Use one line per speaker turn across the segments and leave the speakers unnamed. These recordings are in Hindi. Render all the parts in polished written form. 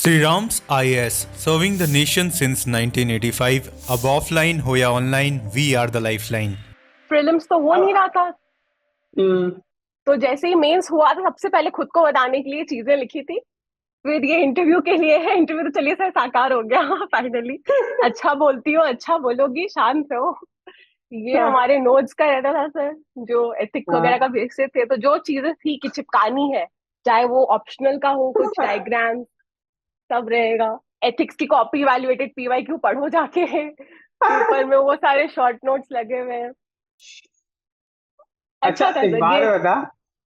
Sriram's IAS, serving the nation since 1985. अब offline हो या online, we are the lifeline.
Prelims तो हो नहीं रहा था।
हम्म,
तो जैसे ही मेंस हुआ था, सबसे पहले खुद को बताने के लिए चीजें लिखी थी। फिर ये इंटरव्यू के लिए है, इंटरव्यू तो चलिए सर साकार हो गया फाइनली। अच्छा बोलती हो, अच्छा बोलोगी, शांत हो। ये
हाँ,
हमारे नोट्स का रहता था सर, जो एथिक्स वगैरह
हाँ,
का बेसिस थे। तो जो चीजें थी कि चिपकानी है, चाहे वो ऑप्शनल का हो, कुछ डायग्राम सब रहेगा। एथिक्स की कॉपी इवैल्यूएटेड पीवाईक्यू पढ़ो जाके पेपर में वो सारे शॉर्ट नोट्स लगे हुए हैं।
अच्छा
अच्छा था
एक
सर
बात
ये।
बता।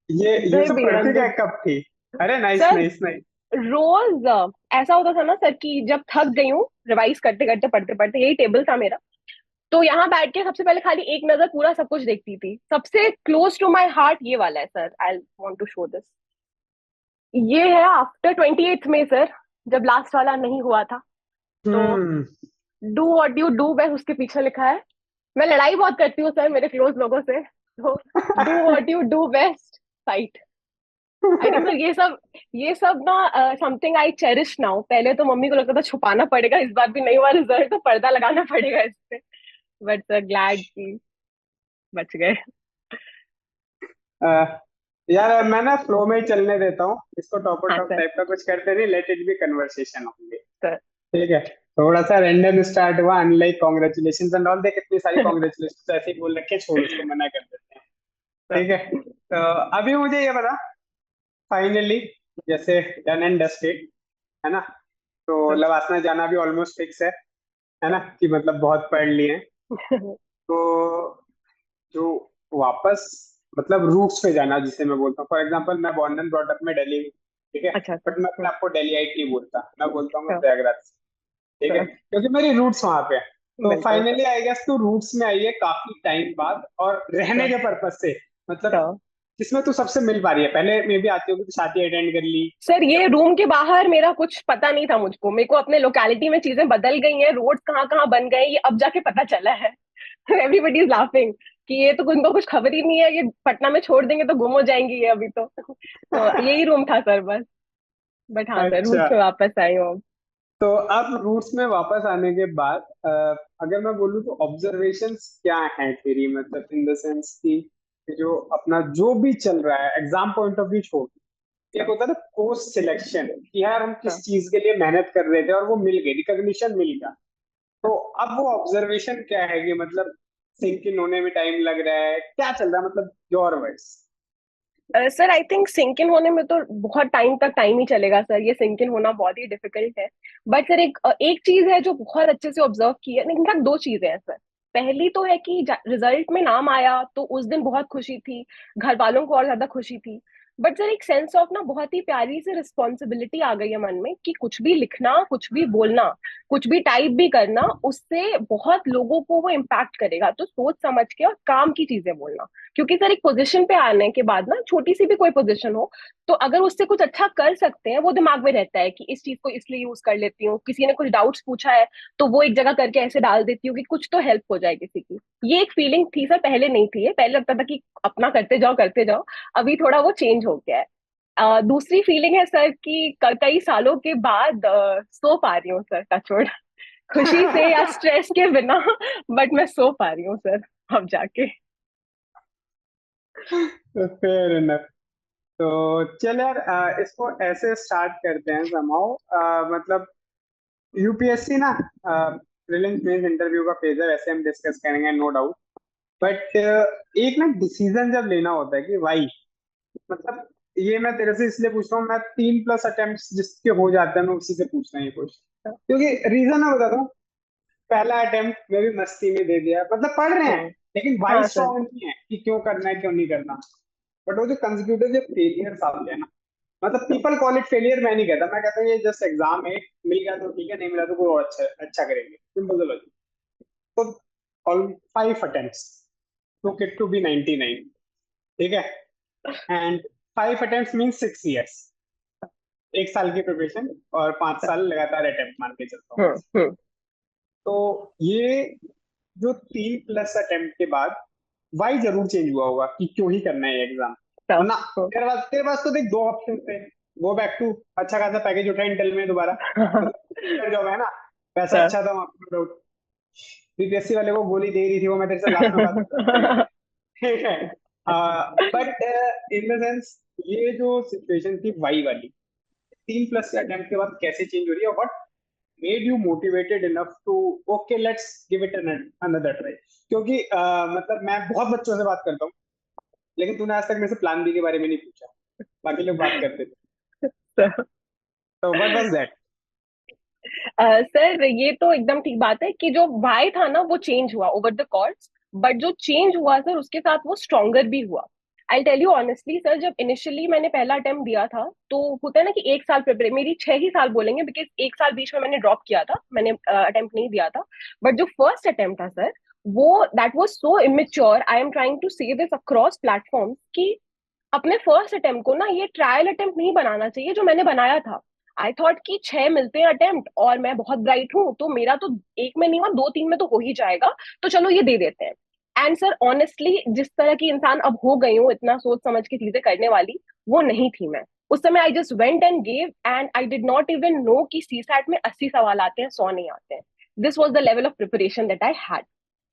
ये
दही
सब पढ़ती
बिरंगे
क्या कब थी? अरे नाइस
सर,
नाइस नाइस।
रोज ऐसा होता था ना सर कि जब थक गई हूँ रिवाइज करते करते पढ़ते पढ़ते, यही टेबल था मेरा। तो यहाँ बैठ के सबसे पहले खाली एक नजर पूरा सब कुछ देखती थी। सबसे क्लोज टू माई हार्ट ये वाला है sir, I want to show this. ये है आफ्टर 28th में सर, जब लास्ट वाला नहीं हुआ था। तो
hmm.
Do what you do best, उसके पीछे लिखा है। मैं लड़ाई बहुत करती हूँ सर मेरे क्लोज लोगों से। तो do what you do best, fight. I think sir ये सब ना समथिंग आई चेरिश नाउ। पहले तो मम्मी को लगता था छुपाना पड़ेगा, इस बार भी नहीं हुआ रिजल्ट तो पर्दा लगाना पड़ेगा इस पे। बट सर ग्लैड कि बच गए।
अ, यार मैं ना फ्लो में ही चलने देता हूँ इसको, टॉप
हाँ
टॉप
सर।
टाइप का कुछ करते नहीं, लेट इट बी कन्वर्सेशन होंगे।
सर
ठीक है। थोड़ा सा रैंडम स्टार्ट हुआ, अनलाइक कॉन्ग्रेचुलेशन एंड ऑल, देख कितनी सारी कॉन्ग्रेचुलेशन ऐसे ही बोल रखे, छोड़ उसको मना कर देते हैं।
सर
ठीक है। तो अभी मुझे ये बता, फाइनली जैसे डन एंड डस्टेड है ना, तो
सर
लवासना जाना भी ऑलमोस्ट फिक्स है ना, कि मतलब बहुत पढ़ लिए हैं। तो जो वापस मतलब रूट्स पे जाना जिसे मैं बोलता हूँ, फॉर एग्जांपल मैं बॉर्न एंड ब्रॉट अप में दिल्ली हूँ, ठीक है।
अच्छा सर।
बट मैं अपने आपको दिल्ली आइट नहीं बोलता, मैं बोलता हूँ मैं
सर
प्रयागराज से, ठीक है,
सर
क्योंकि मेरी रूट्स वहां पे है। तो
बिल्कुल सर।
फाइनली आई गेस तू रूट्स में आई है काफी टाइम बाद, और रहने
सर
के पर्पज से, मतलब
सर
जिसमें तू सबसे मिल पा रही है। पहले मे भी आती होगी तो शादी अटेंड कर ली।
सर ये रूम के बाहर मेरा कुछ पता नहीं था मुझको। मेरे को अपने लोकेलिटी में चीजें बदल गई हैं, रोड कहाँ कहाँ बन गए ये अब जाके पता चला है। एवरीबडी इज लाफिंग कि ये तो उनको कुछ खबर ही नहीं है, ये पटना में छोड़ देंगे तो गुम हो जाएंगी ये अभी तो यही रूम था सर बस। बट हाँ सर,
अच्छा,
रूट पे वापस आई हूँ अब।
तो अब रूट्स में वापस आने के बाद अगर मैं बोलूँ तो ऑब्जर्वेशंस क्या हैं तेरी, मतलब इन द सेंस कि जो अपना जो भी चल रहा है एग्जाम पॉइंट ऑफ व्यू छोड़, एक
सर
होता है ना कोर्स सिलेक्शन, कि यार हम
सर
किस चीज के लिए मेहनत कर रहे थे और वो मिल गई, रिकॉग्निशन मिल गया। तो अब वो ऑब्जर्वेशन क्या है कि मतलब सिंक इन होने में टाइम लग रहा है, क्या चल रहा है, मतलब your words.
Sir I think sink in होने में तो बहुत टाइम तक टाइम ही चलेगा सर, ये सिंक इन होना बहुत ही डिफिकल्ट है। बट सर एक चीज है जो बहुत अच्छे से ऑब्जर्व की है, इनफैक्ट दो चीजें हैं सर। पहली तो है कि रिजल्ट में नाम आया तो उस दिन बहुत खुशी थी, घर वालों को और ज्यादा खुशी थी। बट सर एक सेंस ऑफ ना बहुत ही प्यारी सी रिस्पॉन्सिबिलिटी आ गई है मन में कि कुछ भी लिखना, कुछ भी बोलना, कुछ भी टाइप भी करना, उससे बहुत लोगों को वो इम्पैक्ट करेगा। तो सोच समझ के और काम की चीजें बोलना। क्योंकि सर एक पोजीशन पे आने के बाद ना, छोटी सी भी कोई पोजीशन हो, तो अगर उससे कुछ अच्छा कर सकते हैं वो दिमाग में रहता है कि इस चीज को इसलिए यूज कर लेती हूँ। किसी ने कुछ डाउट्स पूछा है तो वो एक जगह करके ऐसे डाल देती हूँ कि कुछ तो हेल्प हो जाए किसी की। ये एक फीलिंग थी सर, पहले नहीं थी। ये पहले लगता था कि अपना करते जाओ करते जाओ। अभी थोड़ा वो चेंज हो गया है। दूसरी फीलिंग है सर कि कई सालों के बाद सो पा रही हूँ सर, टचवुड, खुशी से या स्ट्रेस के बिना। बट मैं सो पा रही हूँ सर अब जाके।
Fair enough. तो चल यार, इसको ऐसे स्टार्ट करते हैं समाओ, मतलब यूपीएससी ना, प्रीलिम्स मेंस इंटरव्यू का फेज है, वैसे हम डिस्कस करेंगे नो डाउट। बट एक ना डिसीजन जब लेना होता है कि भाई, मतलब ये मैं तेरे से इसलिए पूछ रहा हूँ, मैं 3+ अटेम्प्ट जिसके हो जाते हैं मैं उसी से पूछना है ये क्वेश्चन, क्योंकि रीजन है बताता हूँ। पहला अटेम्प्ट में भी मस्ती में दे दिया, मतलब पढ़ रहे हैं
हम्म।
लेकिन वाई
हाँ सर।
स्ट्रॉन्ग नहीं है कि क्यों करना है क्यों नहीं करना। बट वो जो कंसेक्यूटिव जो फेलियर्स आते हैं ना, मतलब पीपल कॉल इट फेलियर, मैं नहीं कहता, मैं कहता हूँ ये जस्ट एग्जाम है, मिल गया तो ठीक है, नहीं मिला तो कोई और अच्छा अच्छा करेंगे, सिंपल सा लॉजिक। तो all 5 attempts to get to be 99, ठीक है, एंड 5 अटेम्प्ट्स मीन 6 years, 1 साल की प्रिपरेशन और 5 साल लगातार अटेम्प्ट मान के चलता हूँ।
हम्म।
तो ये जो 3+ अटेम्प्ट के बाद वाई जरूर चेंज हुआ होगा कि क्यों ही करना है एग्जाम,
तो
वरना तेरे पास तो देख 2 ऑप्शन थे, गो बैक टू अच्छा खासा पैकेज उठा इंटेल में दोबारा, मतलब जॉब है ना, पैसा अच्छा था वहाँ पे, no doubt। बीपीएससी वाले को गोली दे रही थी वो, मैं तेरे से लास्ट में बात करूंगा, ठीक है। बट इन द सेंस, ये जो सिचुएशन थी वाई वाली, 3+ के अटेम्प्ट के बाद कैसे चेंज हो रही है, what made you motivated enough to okay let's give it another try? क्योंकि मतलब मैं बहुत बच्चों से बात करता हूँ, लेकिन तूने आज तक मेरे से प्लान बी के बारे में नहीं पूछा, बाकी लोग बात करते थे। तो व्हाट वाज दैट?
सर ये तो एकदम ठीक बात है कि जो वाई था ना वो चेंज हुआ ओवर द कोर्स, बट जो चेंज हुआ सर उसके साथ वो स्ट्रॉन्गर भी हुआ। I tell you honestly sir, जब इनिशियली मैंने पहला अटेम्प्ट दिया था तो होता है ना कि एक साल प्रिपरेट, मेरी 6 ही साल बोलेंगे बिकॉज एक साल बीच में मैंने ड्रॉप किया था, मैंने अटेम्प्ट नहीं दिया था। बट जो फर्स्ट अटेम्प्ट था सर, वो that was so immature. I am trying to say this across platform कि अपने फर्स्ट अटेम्प्ट को ना ये ट्रायल अटेम्प्ट नहीं बनाना चाहिए जो मैंने बनाया था। आई थॉट कि 6 मिलते हैं अटेम्प्ट और मैं बहुत ब्राइट हूँ तो मेरा तो एक में नहीं हुआ, 2-3 में तो हो ही जाएगा, तो चलो ये दे देते हैं। एंड सर ऑनेस्टली जिस तरह की इंसान अब हो गई हूँ, इतना सोच समझ के चीजें करने वाली, वो नहीं थी मैं उस समय। I just went and gave and I did not even know कि सी सैट में 80 सवाल आते हैं, 100 नहीं आते हैं। This was the level of preparation that I had.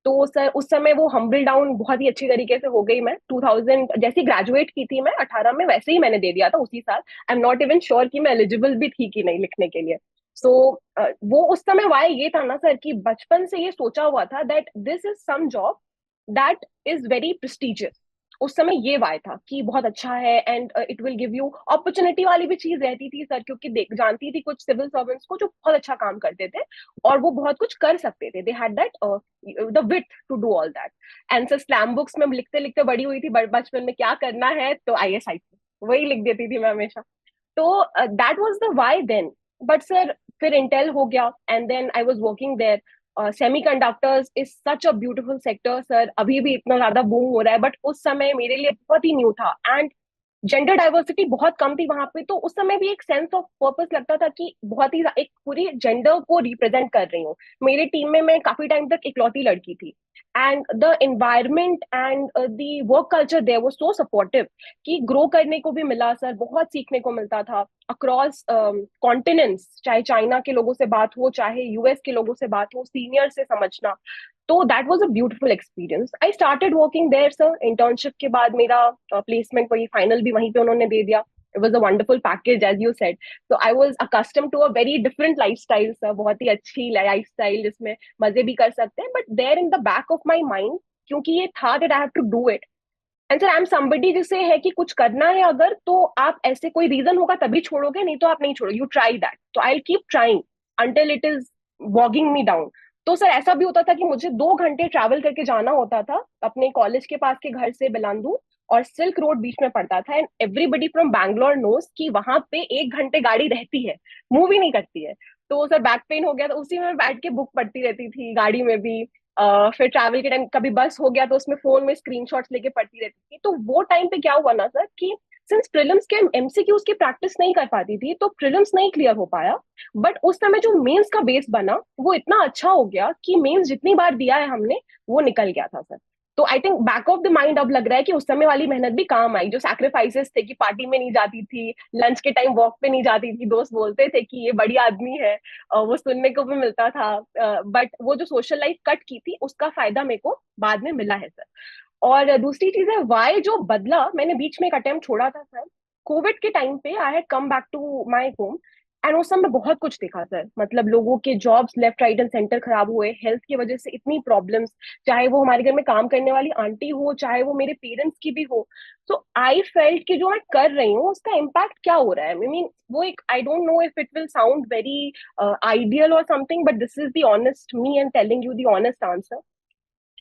तो सर उस समय वो हम्बल डाउन बहुत ही अच्छी तरीके से हो गई। मैं 2000 जैसे ग्रेजुएट की थी मैं 18 में, वैसे ही मैंने दे दिया था उसी साल। I am not even sure कि मैं एलिजिबल भी थी कि नहीं लिखने के लिए। सो वो उस समय वाई ये था ना सर कि बचपन से ये सोचा हुआ था that this is some job that is very prestigious. उस समय ये वाय था कि बहुत अच्छा है and it will give you opportunity वाली भी चीज रहती थी सर, क्योंकि देख जानती थी कुछ सिविल सर्वेंट्स को जो बहुत अच्छा काम करते थे और वो बहुत कुछ कर सकते थे, they had that the wit to do all that. And sir slam books में लिखते लिखते बड़ी हुई थी, बचपन में क्या करना है तो IAS वही लिख देती थी मैं हमेशा। तो that was the why then. But sir फिर इंटेल हो गया and then I was working there. Semiconductors is such a beautiful sector sir, अभी भी इतना ज्यादा बूम हो रहा है, बट उस समय मेरे लिए बहुत ही न्यू था एंड जेंडर डाइवर्सिटी बहुत कम थी वहां पे। तो उस समय भी एक सेंस ऑफ पर्पस लगता था कि बहुत ही एक पूरी जेंडर को रिप्रेजेंट कर रही हूँ। मेरे टीम में मैं काफी टाइम तक इकलौती लड़की थी and the environment and the work culture there was so supportive कि ग्रो करने को भी मिला सर, बहुत सीखने को मिलता था अक्रॉस कॉन्टिनेंट्स। चाहे चाइना के लोगों से बात हो, चाहे US के लोगों से बात हो, सीनियर से समझना। तो that was a beautiful experience. I started working there sir. Internship के बाद मेरा प्लेसमेंट वही फाइनल भी वहीं पे उन्होंने दे दिया। It was a wonderful package as you said. तो I was accustom to a very different lifestyle sir, बहुत ही अच्छी लाइफस्टाइल जिसमें मजे भी कर सकते हैं, but there in the back of my mind क्योंकि ये था that I have to do it. And sir I am somebody जिसे है कि कुछ करना है अगर, तो आप ऐसे कोई रीजन होगा तभी छोड़ोगे, नहीं तो आप नहीं छोड़ोगे, यू ट्राई दैट। तो I keep trying until it is bogging me down. तो सर ऐसा भी होता था कि मुझे 2 घंटे ट्रैवल करके जाना होता था अपने कॉलेज के पास के घर से बिलांदू, और सिल्क रोड बीच में पड़ता था and everybody from Bangalore knows कि वहां पे 1 घंटे गाड़ी रहती है, मूव ही नहीं करती है। तो सर बैक पेन हो गया तो उसी में बैठ के बुक पढ़ती रहती थी गाड़ी में भी। फिर ट्रैवल के टाइम कभी बस हो गया तो उसमें फोन में स्क्रीनशॉट्स लेके पढ़ती रहती थी। तो वो टाइम पे क्या हुआ ना सर कि सिंस प्रीलिम्स के MCQs की प्रैक्टिस नहीं कर पाती थी तो प्रीलिम्स नहीं क्लियर हो पाया। बट उस समय जो मेंस का बेस बना वो इतना अच्छा हो गया कि मेंस जितनी बार दिया है हमने वो निकल गया था सर। तो I think back of the mind अब लग रहा है कि उस समय वाली मेहनत भी काम आई, जो सैक्रिफाइसेस थे कि पार्टी में नहीं जाती थी, लंच के टाइम वॉक पे नहीं जाती थी, दोस्त बोलते थे कि ये बड़ी आदमी है, वो सुनने को भी मिलता था। बट वो जो सोशल लाइफ कट की थी उसका फायदा मेरे को बाद में मिला है सर। और दूसरी चीज है वाई जो बदला, मैंने बीच में एक अटेम्प्ट छोड़ा था सर कोविड के टाइम पे। I had come back to my home and उस समय बहुत कुछ देखा सर, मतलब लोगों के jobs left right and centre खराब हुए, हेल्थ की वजह से इतनी प्रॉब्लम्स, चाहे वो हमारे घर में काम करने वाली आंटी हो, चाहे वो मेरे पेरेंट्स की भी हो। सो आई फेल्ट कि जो मैं कर रही हूँ उसका इम्पैक्ट क्या हो रहा है। आई मीन वो एक, I don't know if it will sound very ideal और something, but this is the honest me and telling you the honest answer.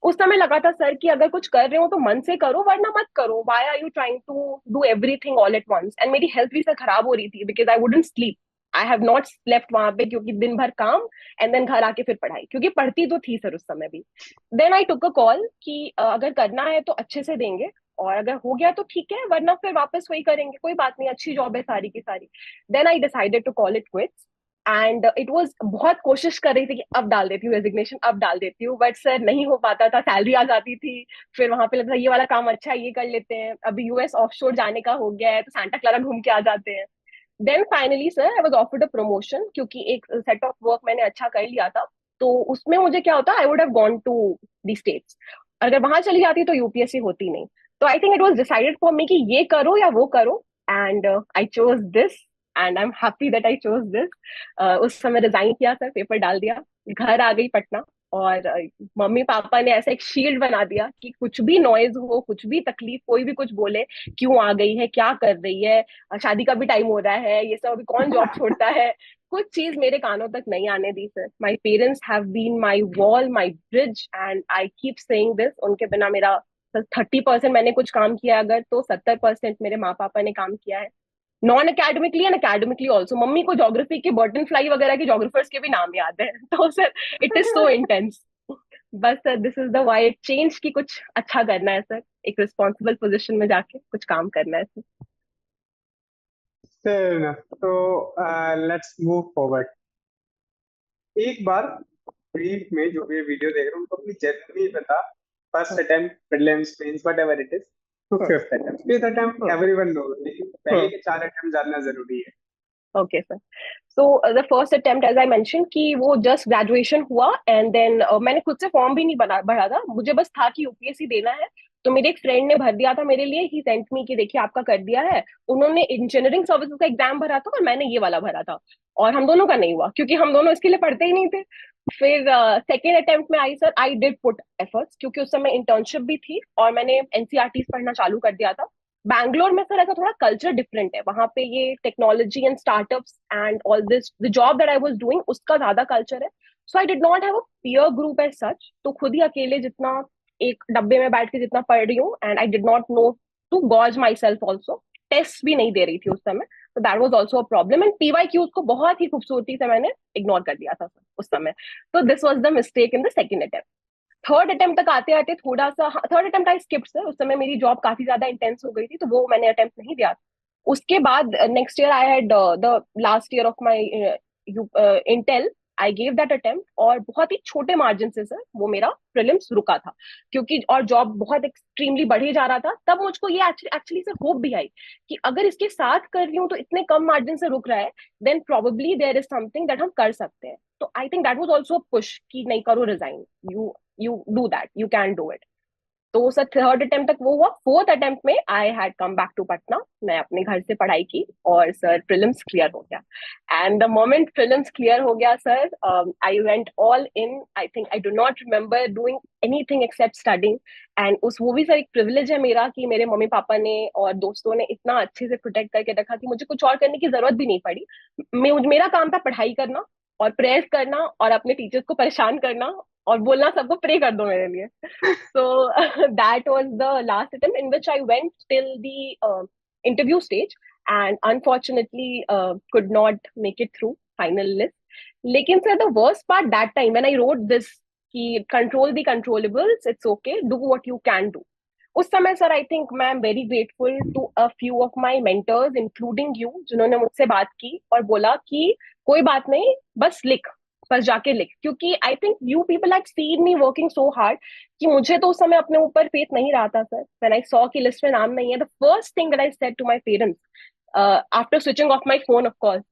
उस समय लगा था सर कि अगर कुछ कर रहे हो तो मन से करो वरना मत करो। Why are you trying to do everything all at once. And मेरी हेल्थ भी सर खराब हो रही थी because I wouldn't sleep. I have not slept वहां पे क्योंकि दिन भर काम एंड देन घर आके फिर पढ़ाई, क्योंकि पढ़ती तो थी सर उस समय भी। Then I took a call कि अगर करना है तो अच्छे से देंगे और अगर हो गया तो ठीक है, वरना फिर वापस वही करेंगे, कोई बात नहीं, अच्छी जॉब है सारी की सारी। Then I decided to call it quits and it was, बहुत कोशिश कर रही थी कि अब डाल देती हूँ रेजिग्नेशन, अब डाल देती हूँ, बट सर नहीं हो पाता था, सैलरी आ जाती थी। फिर वहां पे लगता था ये वाला काम अच्छा है ये कर लेते हैं, अभी US ऑफशोर जाने का हो गया है तो सांता क्लारा घूम के आ जाते हैं। Then finally sir I was offered a promotion, क्योंकि एक सेट ऑफ वर्क मैंने अच्छा कर लिया था। तो उसमें मुझे क्या होता, I would have gone to the States. अगर वहां चली जाती तो यूपीएससी होती नहीं। तो I think it was decided for me कि ये करो या वो करो, and I chose this, and I am happy that I chose this. उस समय रिजाइन किया सर, पेपर डाल दिया, घर आ गई पटना। और मम्मी पापा ने ऐसा एक शील्ड बना दिया कि कुछ भी नॉइज हो, कुछ भी तकलीफ, कोई भी कुछ बोले, क्यों आ गई है, क्या कर रही है, शादी का भी टाइम हो रहा है, ये सब अभी कौन जॉब छोड़ता है, कुछ चीज मेरे कानों तक नहीं आने दी sir. My parents have been my wall, my bridge, and I keep saying this. उनके बिना मेरा 30% मैंने कुछ काम किया अगर, तो 70% मेरे माँ पापा ने काम किया है, non academically and academically also. Mummy को ज्योग्राफी के, बर्टन फ्लाई वगैरह के ज्योग्राफर्स के भी नाम याद है। तो sir it is so intense. बस sir this is the why change, की कुछ अच्छा करना है सर, एक रिस्पॉन्सिबल पोजिशन में जाके कुछ काम करना है सर।
Fair enough. तो लेट्स मूव फॉरवर्ड। एक बार ब्रीफ में जो भी वीडियो देख रहे हैं उनको अपनी जर्नी बता। First attempt, prelims, mains, whatever it is, to fifth attempt. Fifth attempt everyone knows, लेकिन पहले के 4 अटेम्प्ट जानना जरूरी है।
Okay sir. So the first attempt as I mention कि वो जस्ट ग्रेजुएशन हुआ, एंड देन मैंने खुद से फॉर्म भी नहीं भरा था, मुझे बस था कि यूपीएससी देना है। तो मेरे एक फ्रेंड ने भर दिया था मेरे लिए, ही सेंट मी कि देखिए आपका कर दिया है। उन्होंने इंजीनियरिंग सर्विसेज का एग्जाम भरा था और मैंने ये वाला भरा था, और हम दोनों का नहीं हुआ क्योंकि हम दोनों इसके लिए पढ़ते ही नहीं थे। फिर सेकेंड अटेम्प्ट में I sir, I did put efforts, क्योंकि उस समय इंटर्नशिप भी थी और मैंने एनसीईआरटी पढ़ना चालू कर दिया था। बैंगलोर में सर ऐसा थोड़ा कल्चर डिफरेंट है, वहां पे ये technology and startups and all this, the job that I was doing उसका ज्यादा कल्चर है। So I did not have a peer group as such, तो खुद ही अकेले जितना एक डब्बे में बैठ के जितना पढ़ रही हूँ, and I did not know to gauge myself also. Test भी नहीं दे रही थी उस समय, तो that was also a problem, and PYQs को बहुत ही खूबसूरती से मैंने इग्नोर कर दिया था सर उस समय। तो this was the mistake in the second attempt. Third attempt तक आते आते थोड़ा सा, थर्ड अटेम्प्ट आई स्किप्ड सर, उस समय मेरी जॉब काफी ज्यादा इंटेंस हो गई थी, तो वो मैंने अटेम्प्ट नहीं दिया। उसके बाद next year I had the last year of my Intel, I gave that attempt, और बहुत ही छोटे मार्जिन से सर वो मेरा प्रीलिम्स रुका था, क्योंकि और जॉब बहुत एक्सट्रीमली बढ़े जा रहा था। तब मुझको ये एक्चुअली सर होप भी आई कि अगर इसके साथ कर रही हूँ तो इतने कम मार्जिन से रुक रहा है, then probably there is something that हम कर सकते हैं। तो I think that was also a push कि नहीं करो, resign, you do that, you can do it. तो सर थर्ड अटेम्प्ट तक वो हुआ। फोर्थ अटेम्प्ट में I had come back to Patna, मैं अपने घर से पढ़ाई की, और सर प्रीलिम्स क्लियर हो गया। And the moment prelims clear हो गया sir, I went all in. I think I do not remember doing anything accept studying. And उस वो भी सर एक प्रिविलेज है मेरा कि मेरे मम्मी पापा ने और दोस्तों ने इतना अच्छे से प्रोटेक्ट करके रखा कि मुझे कुछ और करने की जरूरत भी नहीं पड़ी। मेरा काम था पढ़ाई करना और प्रेयर्स करना और अपने टीचर्स को परेशान करना और बोलना सबको प्रे कर दो मेरे लिए। So that was the last attempt in which I went till the interview stage, and unfortunately could not make it through final list. लेकिन sir the worst part that time when I wrote this कि control the controllables, it's okay, do what you can do. उस समय सर आई थिंक मैं am very grateful to a few of my mentors including you, जिन्होंने मुझसे बात की और बोला कि कोई बात नहीं, बस लिख, बस जाके लिख। क्योंकि I think you people had seen me working so hard कि मुझे तो उस समय अपने ऊपर फेथ नहीं रहा था सर। व्हेन आई सॉ कि लिस्ट में नाम नहीं है, the first thing that I said to my parents after switching off my phone of course,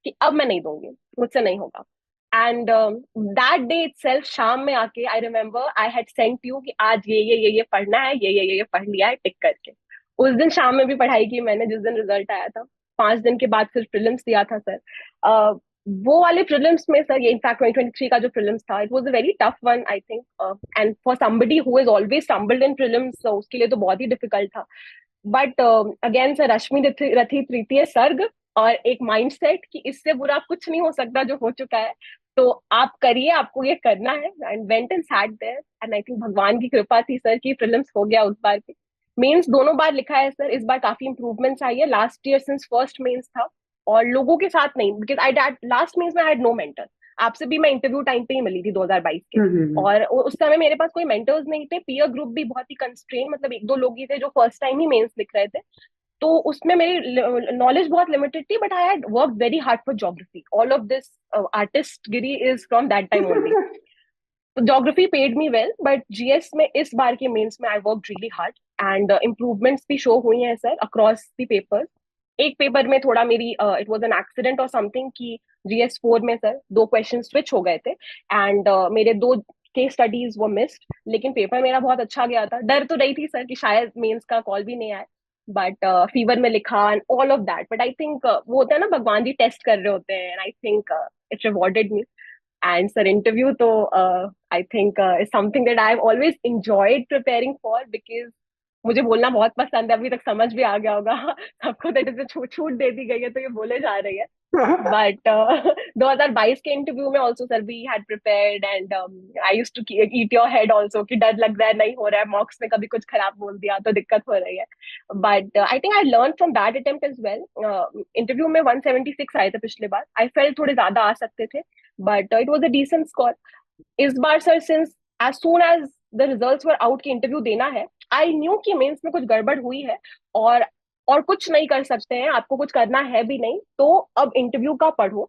कि अब मैं नहीं दूंगी, मुझसे नहीं होगा। एंड दैट डे इटसेल्फ, शाम में आके I remember I had sent you कि आज ये पढ़ना है, ये पढ़ लिया है टिक करके। उस दिन शाम में भी पढ़ाई की मैंने, जिस दिन रिजल्ट आया था। 5 दिन के बाद फिर प्रीलिम्स दिया था सर। वो वाले प्रीलिम्स में सर, ये इनफैक्ट 2023 का जो प्रीलिम्स था, it was a very tough one I think, and for somebody who is always stumbled in prelims, उसके लिए तो बहुत ही डिफिकल्ट था। बट अगेन सर, रश्मि रथी तृतीय सर्ग और एक माइंडसेट कि इससे बुरा कुछ नहीं हो सकता जो हो चुका है, तो आप करिए, आपको ये करना है। And went and sat there, and I think भगवान की कृपा थी सर कि प्रीलिम्स हो गया उस बार भी। मेंस दोनों बार लिखा है सर, इस बार काफी इंप्रूवमेंट्स आई है। Last year since first mains था और लोगों के साथ नहीं, बिकॉज आई लास्ट मेंस में आई हैड नो मेंटर। आपसे भी मैं इंटरव्यू टाइम पे ही मिली थी 2022 के, और उस समय मेरे पास कोई मेंटर्स नहीं थे, पीयर ग्रुप भी बहुत ही कंस्ट्रेन, मतलब 1-2 लोग ही थे जो फर्स्ट टाइम ही मेंस लिख रहे थे। तो उसमें मेरी नॉलेज बहुत लिमिटेड थी, but I had work very hard for geography. All of this artist गिरी is from that time only. तो geography paid me well, but GS में इस बार के मेंस में I work really hard, and improvements भी शो हुई हैं सर अक्रॉस द पेपर्स। एक पेपर में थोड़ा मेरी इट वाज एन एक्सीडेंट और समथिंग कि GS4 में सर 2 क्वेश्चन स्विच हो गए थे एंड मेरे 2 केस स्टडीज वो मिस्ड, लेकिन पेपर मेरा बहुत अच्छा गया था। डर तो रही थी सर कि शायद मेंस का कॉल भी नहीं आए, बट फीवर में लिखा and all of that, but I think वो होता है ना, भगवान जी टेस्ट कर रहे होते हैं and I think it rewarded me. And sir interview तो I think is something that I have always enjoyed preparing for, because मुझे बोलना बहुत पसंद है, अभी तक समझ भी आ गया होगा सबको, दैट इज छूट छूट दे दी गई है तो ये बोले जा रही है। बट 2022 के इंटरव्यू में also sir we had prepared and I used to eat your head also कि डर लग रहा है, नहीं हो रहा है, मॉक्स में कभी कुछ खराब बोल दिया तो दिक्कत हो रही है। But I think I learn from that attempt as well. Interview में 176 आए थे पिछले बार, आई फेल्ट थोड़े ज्यादा आ सकते थे, but it was a decent score. इस बार sir since as soon as the results were out की इंटरव्यू देना है, आई न्यू कि मेंस में कुछ गड़बड़ हुई है और कुछ नहीं कर सकते हैं, आपको कुछ करना है भी नहीं, तो अब इंटरव्यू का पढ़ो।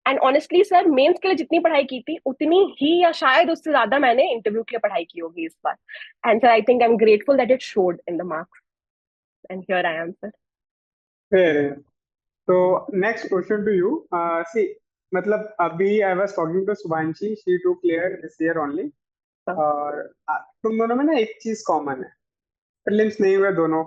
एंड ऑनेस्टली सर मेंस के लिए जितनी पढ़ाई की थी उतनी ही या शायद उससे ज्यादा मैंने इंटरव्यू के लिए पढ़ाई की होगी इस बार। And sir I think I am grateful that it showed in the marks and here I am sir.
फिर तो next question to you, see मतलब अभी I was talking to Shubhanshi, she to clear this year only, और तुम दोनों में ना एक चीज कॉमन है, प्रीलिम्स नहीं हुए दोनों,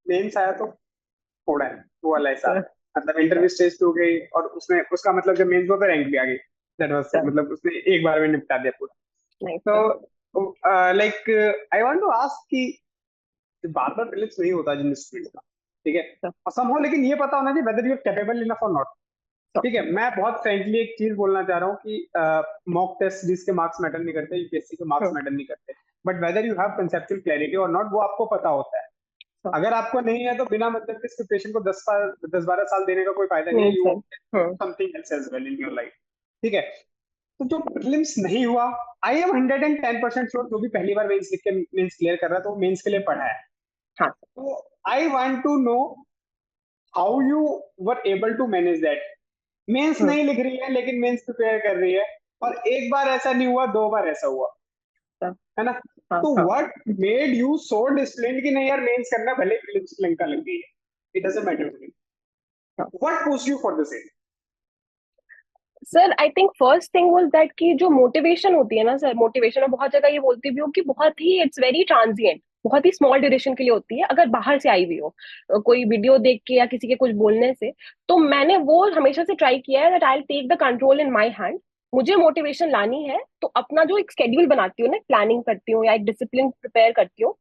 मेंस आया तो थोड़ा है वो वाला हिसाब है। मतलब इंटरव्यू स्टेज टू गई और उसमें उसका मतलब जब मेंस हुआ तो रैंक भी आ गई, दैट वाज मतलब उसने एक बार में निपटा दिया पूरा। तो like I want to ask कि बार बार प्रीलिम्स नहीं होता जिन स्टूडेंट्स का, ठीक है, और समहाउ लेकिन ये पता होना चाहिए whether you are capable enough और नॉट, ठीक है। मैं बहुत फ्रेंकली एक चीज बोलना चाह रहा हूँ कि मॉक टेस्ट जिसके मार्क्स मैटर नहीं करते, यूपीएससी के मार्क्स मैटर नहीं करते, but whether you have conceptual clarity और नॉट वो आपको पता होता है। अगर आपको नहीं है तो बिना मतलब के प्रिपरेशन को 10-12 साल देने का कोई फायदा नहीं है, you something else as well in your life, ठीक है। तो जो प्रीलिम्स नहीं हुआ, आई एम 110% श्योर जो भी पहली बार मेंस लिख के मेंस क्लियर कर रहा है तो वो मेंस के लिए पढ़ा है।
हाँ,
तो I want to know how you were able to manage that. Mains नहीं लिख रही है लेकिन मेंस प्रिपेयर कर रही है, और एक बार ऐसा नहीं हुआ, 2 बार ऐसा हुआ, है ना। तो what made you so disciplined कि नहीं यार मेंस करना, भले प्रीलिम्स की लंका लग गई है, it doesn't matter to me, what push you for the same?
Sir I think first thing was that कि जो मोटिवेशन होती है ना सर, मोटिवेशन मैं बहुत जगह ये बोलती भी हूँ कि बहुत ही इट्स वेरी ट्रांजिएंट, बहुत ही स्मॉल ड्यूरेशन के लिए होती है अगर बाहर से आई हुई हो, कोई वीडियो देख के या किसी के कुछ बोलने से। तो मैंने वो हमेशा से ट्राई किया है that I will take the control in my hand. मुझे मोटिवेशन लानी है तो अपना जो एक शेड्यूल बनाती हूँ ना, प्लानिंग करती हूँ या एक डिसिप्लिन प्रिपेयर करती हूँ,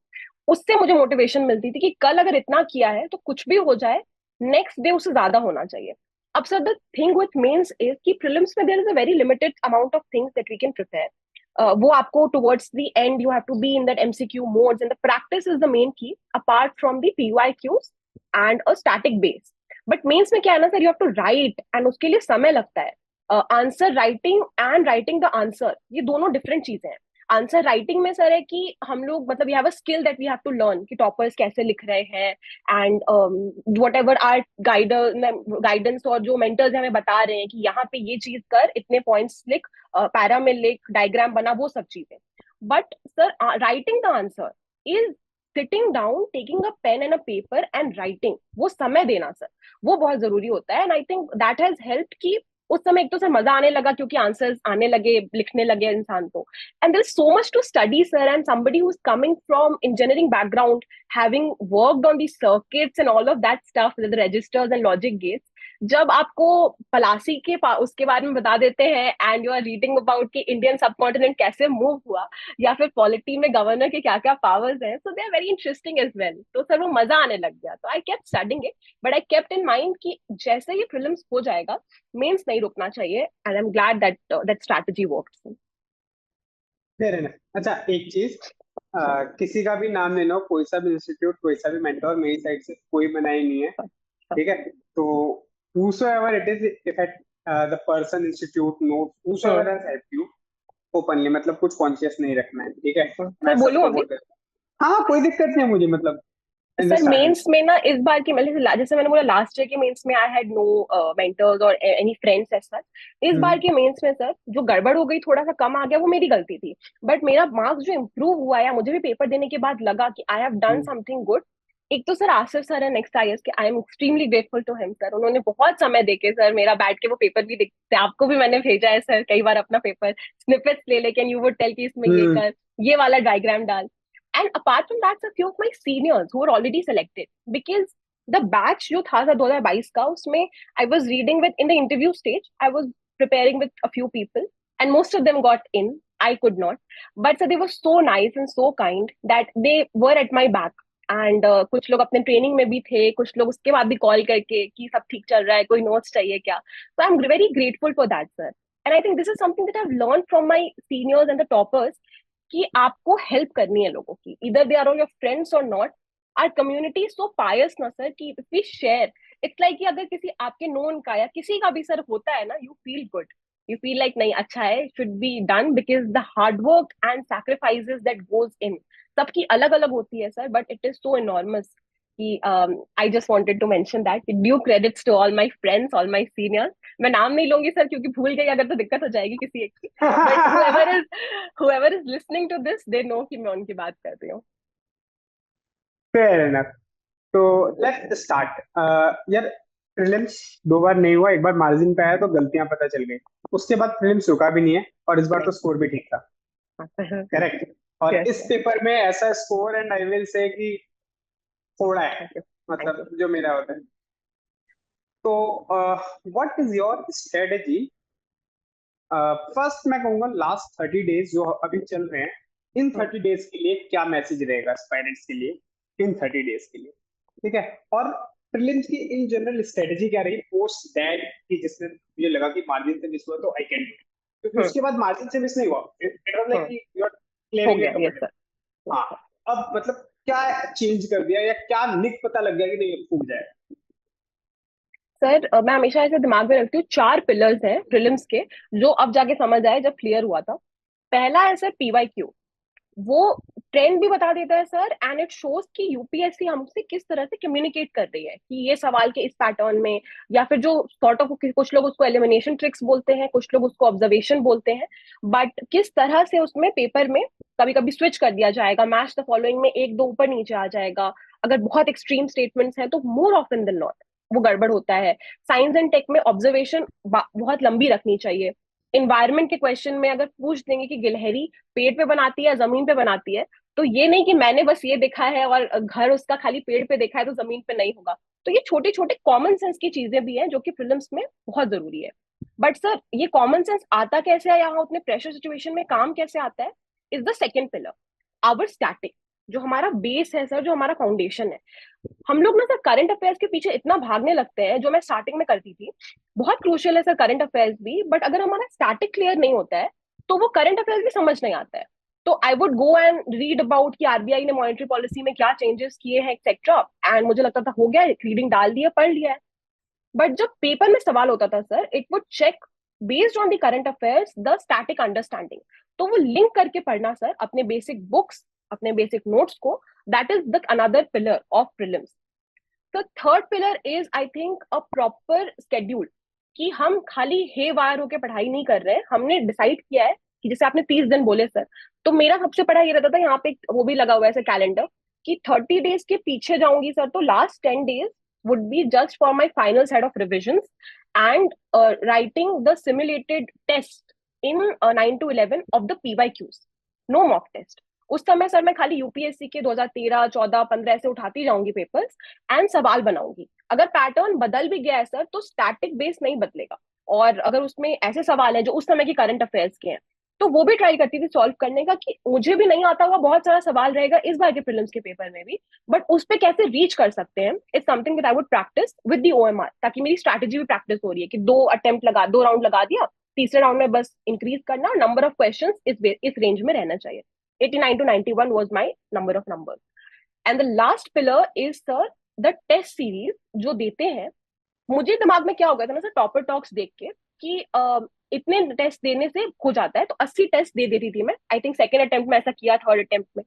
उससे मुझे मोटिवेशन मिलती थी कि कल अगर इतना किया है तो कुछ भी हो जाए नेक्स्ट डे उससे ज्यादा होना चाहिए। अब sir the thing with mains is कि प्रीलिम्स में there is a very limited amount of things that we can prepare. वो आपको towards the end you have to be in that MCQ modes and the practice is the main key apart from the PYQs and a static base. But mains में क्या है ना sir, you have to write and उसके लिए समय लगता है। Answer writing and writing the answer ये दोनों डिफरेंट चीजें हैं। आंसर राइटिंग में सर है कि हम लोग मतलब we have a skill that we have to learn कि टॉपर्स कैसे लिख रहे हैं and whatever are guidance और जो मेंटर्स हमें बता रहे हैं कि यहाँ पे ये चीज कर, इतने पॉइंट्स लिख, पैरा में लिख, डायग्राम बना, वो सब चीजें। But sir writing the answer is sitting down, taking a pen and a paper and writing, वो समय देना सर, वो बहुत जरूरी होता है। And I think that has help कि उस समय एक तो सर मजा आने लगा क्योंकि आंसर्स आने लगे, लिखने लगे इंसान तो। And there's so much to study, sir. And somebody who's coming from engineering background, having worked on these circuits and all of that stuff, the registers and logic gates, जब आपको पलासी के उसके बारे में बता देते हैं and you are reading about कि इंडियन सबकॉन्टिनेंट कैसे मूव हुआ या फिर पॉलिटी में गवर्नर के क्या क्या पावर्स हैं, so they are very interesting as well. तो सर वो मजा आने लग गया, तो I kept studying it, but I kept in mind कि जैसे ये प्रीलिम्स हो जाएगा मेंस नहीं रुकना चाहिए, and I am glad that that strategy works.
Fair enough. अच्छा एक चीज, किसी का भी नाम लेना हो, कोई सा भी इंस्टीट्यूट, कोई सा भी मेंटोर, मेरी साइड से कोई मना ही नहीं है, ठीक है। तो whosoever it is, if at the person, institute, note, whosoever has helped you openly, मतलब कुछ कॉन्शियस नहीं रखना है, ठीक है। मैं
मैं बोलूं
सबको
अभी?
बोल देता हूँ, हाँ कोई दिक्कत नहीं है मुझे, मतलब
सर मेंस में ना इस बार की मतलब जैसे मैंने बोला लास्ट ईयर के मेंस में आई हैड नो मेंटर्स और एनी फ्रेंड्स एज सच। इस बार के मेंस में सर जो गड़बड़ हो गई, थोड़ा सा कम आ गया, वो मेरी गलती थी, बट मेरा मार्क्स जो इम्प्रूव हुआ या मुझे भी पेपर देने के बाद लगा कि I have done something good, एक तो सर आसिफ सर है नेक्स्ट आईएएस के, I am extremely grateful to him sir. उन्होंने बहुत समय देके सर मेरा बैठ के वो पेपर भी देखते, आपको भी मैंने भेजा है सर कई बार अपना पेपर स्निपेट्स ले लेके, एंड यू वुड टेल कि इसमें ये
हम्म।
कर, ये वाला डायग्राम डाल। And apart from that sir, few of my seniors who were already selected, because the batch जो था सर 2022 का, उसमें I was reading with in the interview stage, I was preparing with a few people, and most of them got in. I could not, but so they were so nice and so kind that they were at my back. And कुछ लोग अपने ट्रेनिंग में भी थे, कुछ लोग उसके बाद भी कॉल करके कि सब ठीक चल रहा है, कोई नोट्स चाहिए क्या। तो I am very grateful for that sir, and I think this is something that I have learn from my seniors and the toppers, कि आपको हेल्प करनी है लोगों की, इधर they are all your friends और not. Our community is so pious ना सर, कि if we share, it's like कि अगर किसी आपके नोन का या किसी का भी सर होता है ना, you feel good, you feel like नहीं अच्छा है, should be done, because the hard work and sacrifices that goes in, सबकी अलग अलग होती है sir, but it is so enormous कि I just wanted to mention that, due credits to all my friends, all my seniors. मैं नाम नहीं लूंगी सर, क्योंकि भूल गई अगर तो दिक्कत हो जाएगी किसी एक की, but whoever is listening to this, they know कि मैं उनकी बात कर रही हूँ।
Fair enough. तो लेट्स स्टार्ट। यार प्रीलिम्स 2 बार नहीं हुआ, एक बार मार्जिन पे आया तो गलतियां पता चल गई, उसके बाद प्रीलिम्स रुका भी नहीं है, और इस बार तो
नहीं।
स्कोर भी ठीक था। करेक्ट। और
Yes,
इस पेपर में ऐसा स्कोर एंड आई विल से कि थोड़ा है,
thank you, thank you.
मतलब जो मेरा होता है। तो what is your strategy? First मैं कहूंगा लास्ट 30 डेज जो अभी चल रहे हैं, इन
हम्म,
30 डेज के लिए क्या मैसेज रहेगा एस्पायरेंट्स के लिए, इन 30 डेज के लिए? ठीक है। और प्रीलिम्स की इन जनरल स्ट्रेटेजी क्या रही पोस्ट दैट, कि जिसमें मुझे लगा कि मार्जिन से मिस हुआ तो आई कैन डू, क्योंकि
हम्म,
उसके बाद मार्जिन से मिस नहीं हुआ, इट वाज लाइक
हम्म,
कि यू आर
हो
क्लियरिंग
गया,
it
yes sir,
comfortable.
Yes
हाँ।
सर।
अब मतलब क्या चेंज कर दिया, या क्या निक पता लग गया कि नहीं अब फूक जाए?
सर मैं हमेशा ऐसे दिमाग में रखती हूँ, 4 पिलर्स हैं प्रीलिम्स के, जो अब जाके समझ आए जब क्लियर हुआ था। पहला है सर पीवाईक्यू, वो ट्रेंड भी बता देता है सर, एंड इट शोज कि यूपीएससी हमसे किस तरह से कम्युनिकेट कर रही है, कि ये सवाल के इस पैटर्न में, या फिर जो सॉर्ट ऑफ, कुछ लोग उसको एलिमिनेशन ट्रिक्स बोलते हैं, कुछ लोग उसको ऑब्जर्वेशन बोलते हैं, बट किस तरह से उसमें पेपर में कभी कभी स्विच कर दिया जाएगा, मैच द फॉलोइंग में एक दो ऊपर नीचे आ जाएगा, अगर बहुत एक्सट्रीम स्टेटमेंट्स हैं तो मोर ऑफन देन नॉट वो गड़बड़ होता है। साइंस एंड टेक में ऑब्जर्वेशन बहुत लंबी रखनी चाहिए। इन्वायरमेंट के क्वेश्चन में अगर पूछ देंगे कि गिलहरी पेड़ पे बनाती है या जमीन पे बनाती है, तो ये नहीं कि मैंने बस ये देखा है और घर उसका खाली पेड़ पे देखा है तो जमीन पे नहीं होगा। तो ये छोटे छोटे कॉमन सेंस की चीजें भी हैं जो कि फिल्म्स में बहुत जरूरी है। बट सर ये कॉमन सेंस आता कैसे है, यहाँ उतने प्रेशर सिचुएशन में काम कैसे आता है, is the second pillar, our static, जो हमारा बेस है सर, जो हमारा फाउंडेशन है। हम लोग ना सर करंट अफेयर्स के पीछे इतना भागने लगते हैं, जो मैं स्टार्टिंग में करती थी, बहुत क्रूशियल है सर करंट अफेयर्स भी, बट अगर हमारा स्टैटिक क्लियर नहीं होता है तो वो करंट अफेयर्स भी समझ नहीं आता है। तो I would go and read about कि आरबीआई ने मॉनेटरी पॉलिसी में क्या चेंजेस किए हैं एक्सेट्रा, एंड मुझे लगता था हो गया, रीडिंग डाल दिया, पढ़ लिया है। बट जब पेपर में सवाल होता था sir, it would check based on the current affairs the static understanding. तो वो लिंक करके पढ़ना सर अपने बेसिक बुक्स, अपने बेसिक नोट्स को, that is the another pillar of prelims. तो third pillar is I think a proper schedule, कि हम खाली हे वायर होके पढ़ाई नहीं कर रहे हैं, हमने डिसाइड किया है कि जैसे आपने 30 दिन बोले सर, तो मेरा सबसे बड़ा ये रहता था, यहाँ पे वो भी लगा हुआ है सर कैलेंडर, कि 30 डेज के पीछे जाऊंगी सर, तो last 10 days would be just for my final set of revisions and writing the simulated test in 9 to 11 of the PYQs, no mock test। उस समय सर मैं खाली यूपीएससी के 2013, 14, 15 से उठाती जाऊंगी पेपर्स, एंड सवाल बनाऊंगी। अगर पैटर्न बदल भी गया है सर तो स्टैटिक बेस नहीं बदलेगा, और अगर उसमें ऐसे सवाल हैं जो उस समय की करंट अफेयर्स के हैं, तो वो भी ट्राई करती थी सॉल्व करने का, कि मुझे भी नहीं आता हुआ बहुत सारा सवाल रहेगा इस बार के प्रीलिम्स के पेपर में भी, बट उस पे कैसे रीच कर सकते हैं, is something that I would practice with the OMR, ताकि मेरी स्ट्रैटेजी भी प्रैक्टिस हो रही है कि 2 राउंड लगा दिया, तीसरे राउंड में बस इंक्रीज करना, नंबर ऑफ क्वेश्चन इस रेंज में रहना चाहिए। 89 to 91 was my number of numbers. And the last pillar is sir the test series जो देते हैं। मुझे दिमाग में क्या हो गया था ना सर, टॉपर टॉक्स देख के, कि इतने टेस्ट देने से हो जाता है, तो 80 टेस्ट दे देती थी मैं, आई थिंक सेकेंड अटेम्प्ट में ऐसा किया, थर्ड अटेम्प्ट में।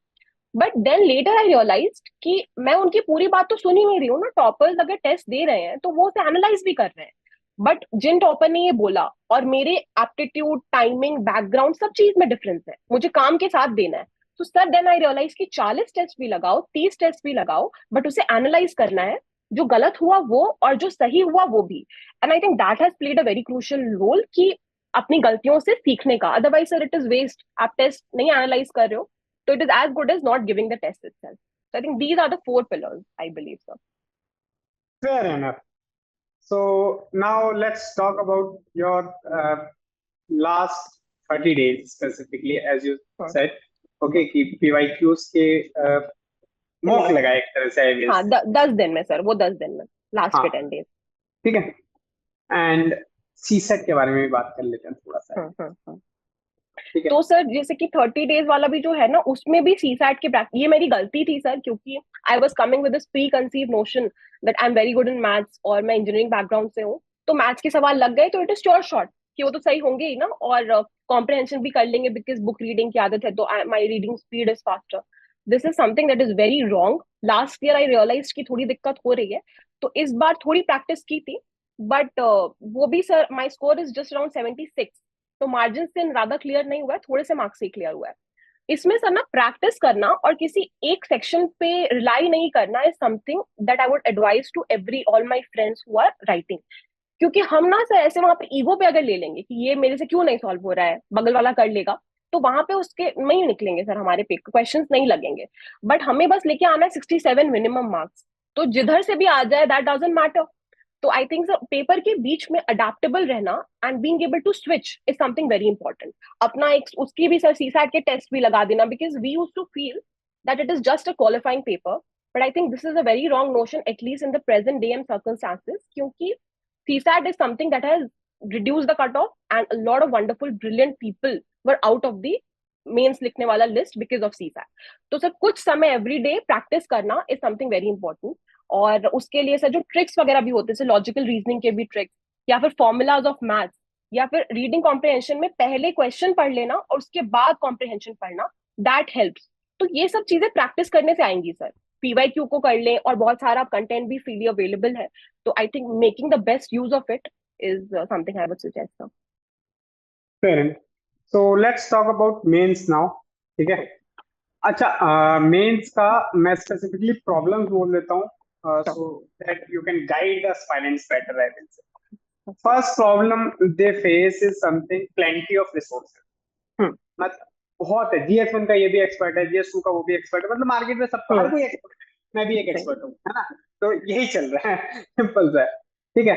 But then later I realize कि मैं उनकी पूरी बात तो सुन ही नहीं रही हूँ ना, टॉपर्स अगर टेस्ट दे रहे हैं तो वो उसे एनालाइज भी कर रहे हैं, बट जिन टॉपर ने ये बोला और मेरे एप्टीट्यूड, टाइमिंग, बैकग्राउंड, सब चीज में डिफरेंस है, मुझे काम के साथ देना है। तो सर देन आई रियलाइज कि 40 टेस्ट भी लगाओ, 30 टेस्ट भी लगाओ, बट उसे एनालाइज करना है, जो गलत हुआ वो और जो सही हुआ वो भी। And I think that has played a very crucial role कि अपनी गलतियों से सीखने का। Otherwise sir it is waste, आप टेस्ट नहीं एनालाइज कर रहे हो तो it is as good as not giving the test itself. So I think these are the 4 pillars I believe sir.
Fair enough. So now let's talk about your last 30 days specifically, as you said. Okay, कि PYQs के मॉक लगाए एक तरह से, I guess.
हाँ 10 दिन में सर, वो 10 दिन में, लास्ट
हाँ
के 10 days।
ठीक है, एंड सीसेट के बारे में भी बात कर लेते हैं थोड़ा सा। ठीक है,
तो सर जैसे कि 30 days वाला भी जो है ना, उसमें भी सीसैट के ये मेरी गलती थी सर, क्योंकि I was coming with this pre conceive notion that I am very good in maths और मैं इंजीनियरिंग बैकग्राउंड से हूँ, तो मैथ्स के सवाल लग गए तो इट इज श्योर शॉट कि वो तो सही होंगे ही ना, और कॉम्प्रिहेंशन भी कर लेंगे बिकॉज बुक रीडिंग की आदत है, तो my reading speed is faster. This is something that is very wrong. Last year I realize की थोड़ी दिक्कत हो रही है, तो इस बार थोड़ी प्रैक्टिस की थी, बट वो भी sir my score is just around 76, तो मार्जिन से ज्यादा क्लियर नहीं हुआ है, थोड़े से मार्क्स से क्लियर हुआ है। इसमें सर ना प्रैक्टिस करना और किसी एक सेक्शन पे रिलाई नहीं करना is something that I would advise to every all my friends who are writing. क्योंकि हम ना सर ऐसे वहां पे ईगो पे अगर ले लेंगे कि ये मेरे से क्यों नहीं सॉल्व हो रहा है, बगल वाला कर लेगा, तो वहां पे उसके नहीं निकलेंगे सर, हमारे पे क्वेश्चंस नहीं लगेंगे। बट हमें बस लेके आना है 67 मिनिमम मार्क्स, तो जिधर से भी आ जाए दैट डजंट मैटर। तो आई थिंक सर पेपर के बीच में अडेप्टेबल रहना and being able to switch is something very important. अपना एक उसकी भी सर सीसैट के टेस्ट भी लगा देना, because we used to feel that it is just a qualifying paper, but I think this is a very wrong notion at least in the present day and circumstances, क्योंकि CSAT is something that has reduced the cutoff and a lot of wonderful brilliant people were out of the mains लिखने वाला लिस्ट बिकॉज ऑफ सीसैट। तो सर कुछ समय एवरी डे प्रैक्टिस करना इज समथिंग वेरी इंपॉर्टेंट, और उसके लिए सर जो ट्रिक्स वगैरह भी होते हैं, लॉजिकल रीजनिंग के भी ट्रिक्स, या फिर फॉर्मूलाज ऑफ मैथ्स, या फिर रीडिंग कॉम्प्रिहेंशन में पहले क्वेश्चन पढ़ लेना और उसके बाद कॉम्प्रिहेंशन पढ़ना, दैट हेल्प्स। तो ये सब चीजें प्रैक्टिस करने से आएंगी सर। PYQ को कर लें और बहुत सारा कंटेंट भी फ्रीली अवेलेबल है, तो I think making the best use of it is something I would suggest sir.
fair enough. So let's talk about mains now. ठीक है, अच्छा, मेंस का मैं स्पेसिफिकली प्रॉब्लम्स बोल देता हूँ so that you can guide the aspirants better, I will से। First problem they face is something plenty of resources. मतलब बहुत है, GS1 का ये भी एक्सपर्ट है, GS2 का वो भी एक्सपर्ट है, मतलब मार्केट में सब हर कोई एक्सपर्ट है, मैं भी एक एक्सपर्ट हूँ, है ना। तो यही चल रहा है, सिंपल सा है। ठीक है,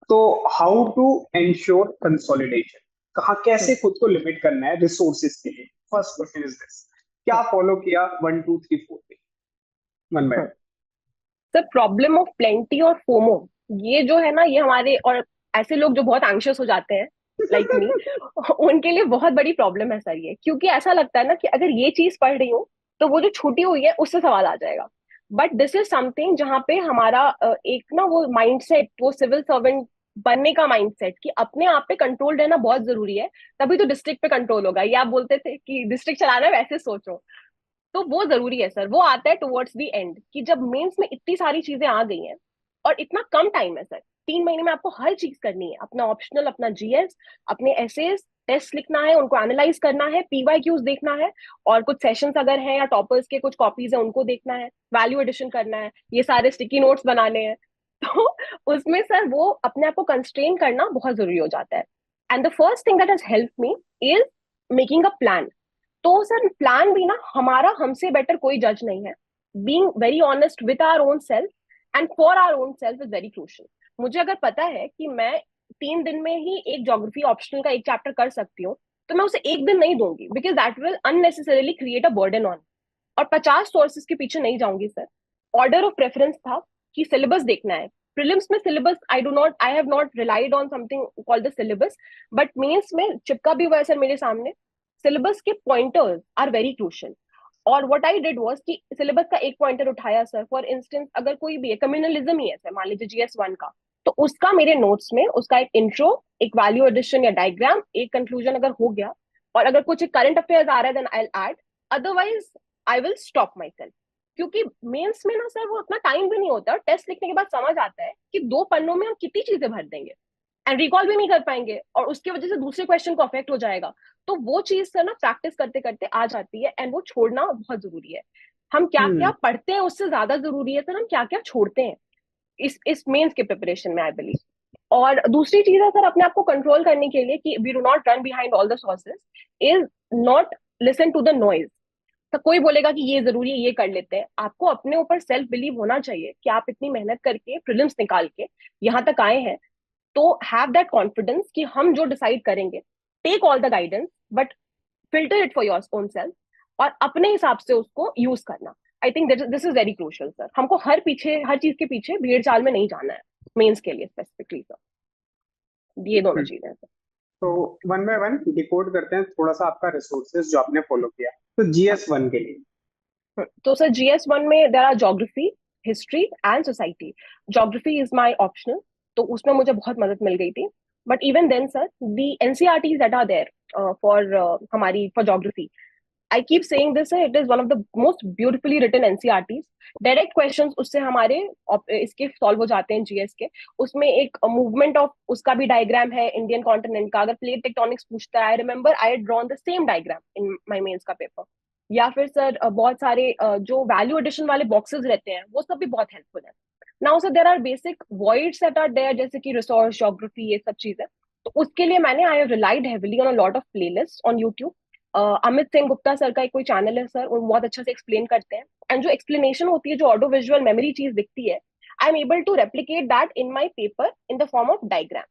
तो हाउ टू एंश्योर कंसोलिडेशन, कहाँ कैसे खुद को लिमिट करना है रिसोर्सेज के लिए। फर्स्ट क्वेश्चन इज दिस, क्या फॉलो किया 1 2 3 4 one by
sir problem of plenty और फोमो, ये जो है ना, ये हमारे और ऐसे लोग जो बहुत एंग्शियस हो जाते हैं लाइक मी उनके लिए बहुत बड़ी प्रॉब्लम है सर ये, क्योंकि ऐसा लगता है ना कि अगर ये चीज पढ़ रही हूँ तो वो जो छूटी हुई है उससे सवाल आ जाएगा। बट दिस इज समथिंग जहाँ पे हमारा एक ना वो माइंडसेट, वो सिविल सर्वेंट बनने का माइंडसेट कि अपने आप पे कंट्रोल रहना बहुत जरूरी है, तभी तो डिस्ट्रिक्ट पे कंट्रोल होगा। ये आप बोलते थे कि डिस्ट्रिक्ट चलाना है, वैसे सोचो, तो वो जरूरी है सर। वो आता है टुवर्ड्स द एंड कि जब मेंस में इतनी सारी चीजें आ गई हैं और इतना कम टाइम है सर, 3 महीने में आपको हर चीज करनी है, अपना ऑप्शनल, अपना GS, अपने एसेस, टेस्ट लिखना है, उनको एनालाइज करना है, PYQs देखना है, और कुछ सेशंस अगर हैं या टॉपर्स के कुछ कॉपीज है उनको देखना है, वैल्यू एडिशन करना है, ये सारे स्टिकी नोट्स बनाने हैं। तो उसमें सर वो अपने आप को कंस्ट्रेन करना बहुत जरूरी हो जाता है। And the first thing that has help me is making a plan. तो सर प्लान भी ना, हमारा हमसे बेटर कोई जज नहीं है। Being very honest with our own self and for our own self is very crucial. मुझे अगर पता है कि मैं 3 दिन में ही एक ज्योग्राफी ऑप्शनल का एक चैप्टर कर सकती हूँ, तो मैं उसे एक दिन नहीं दूंगी, because that will unnecessarily create a burden on. और 50 सोर्सेज के पीछे नहीं जाऊंगी सर। ऑर्डर ऑफ प्रेफरेंस था कि सिलेबस देखना है। प्रीलिम्स में syllabus I have not relied on something called the syllabus, but mains में चिपका भी हुआ है सर मेरे सामने। सिलेबस के पॉइंटर्स आर वेरी क्रूशियल। और व्हाट आई डिड वाज कि सिलेबस का एक पॉइंटर उठाया सर, फॉर इंस्टेंस अगर कोई भी है, कम्युनलिज्म ही है सर, मान लीजिए GS1 का, तो उसका मेरे नोट्स में उसका एक इंट्रो, एक वैल्यू एडिशन या डायग्राम, एक कंक्लूजन अगर हो गया, और अगर कुछ करंट अफेयर्स आ रहा है then I will add, otherwise I will stop my self. क्योंकि मेंस में ना सर वो उतना टाइम भी नहीं होता, टेस्ट लिखने के बाद समझ आता है कि 2 पन्नों में हम कितनी चीजें भर देंगे। एंड रिकॉल भी नहीं कर पाएंगे और उसकी वजह से दूसरे क्वेश्चन को अफेक्ट हो जाएगा। तो वो चीज सर ना प्रैक्टिस करते करते आ जाती है, एंड वो छोड़ना बहुत जरूरी है। हम क्या क्या
हम्म
पढ़ते हैं उससे ज्यादा जरूरी है सर हम क्या क्या छोड़ते हैं इस मेंस के प्रिपरेशन में, आई बिलीव। और दूसरी चीज है सर अपने आप को कंट्रोल करने के लिए कि we do not run behind all the sources, is not listen to the noise. तो कोई बोलेगा कि ये जरूरी है ये कर लेते हैं, आपको अपने ऊपर सेल्फ बिलीव होना चाहिए कि आप इतनी मेहनत करके प्रीलिम्स निकाल के यहाँ तक आए हैं। तो हैव दैट कॉन्फिडेंस कि हम जो डिसाइड करेंगे, take all the guidance but filter it for your own self, और अपने हिसाब से उसको यूज करना। I think this is very crucial sir. हमको हर चीज के पीछे भीड़ चाल में नहीं जाना है, मेंस के लिए स्पेसिफिकली सर। ये दोनों चीजें हैं
तो वन बाय वन डिकोड करते हैं थोड़ा सा आपका रिसोर्सेज जो आपने फॉलो किया। तो जीएस वन के लिए
सर। तो सर GS1 में there are geography, history and society. Geography is my optional, तो उसमें मुझे बहुत मदद मिल गई थी। But even then sir the NCERTs that are there for हमारी for geography, I keep saying this है, it is one of the most beautifully written NCRTs। Direct questions उससे हमारे इसके सॉल्व हो जाते हैं जीएस के। उसमें एक मूवमेंट ऑफ उसका भी डायग्राम है इंडियन कॉन्टिनेंट का, अगर प्लेट टेक्टोनिक्स पूछता है, I remember I had drawn the same diagram in my mains का पेपर। या फिर सर बहुत सारे जो वैल्यू एडिशन वाले बॉक्सेस रहते हैं वो सब भी बहुत हेल्पफुल है। Now sir there are basic voids that are there, जैसे कि रिसोर्स, ज्योग्राफी, ये सब चीजें। तो उसके लिए मैंने I have relied heavily on a lot of playlist on YouTube. Amit Singh Gupta sir का एक कोई चैनल है सर, वो बहुत अच्छे से एक्सप्लेन करते हैं। एंड जो एक्सप्लेनेशन होती है, जो ऑडियो विजुअल मेमोरी चीज दिखती है, I am able to replicate that in my paper in the form of diagram.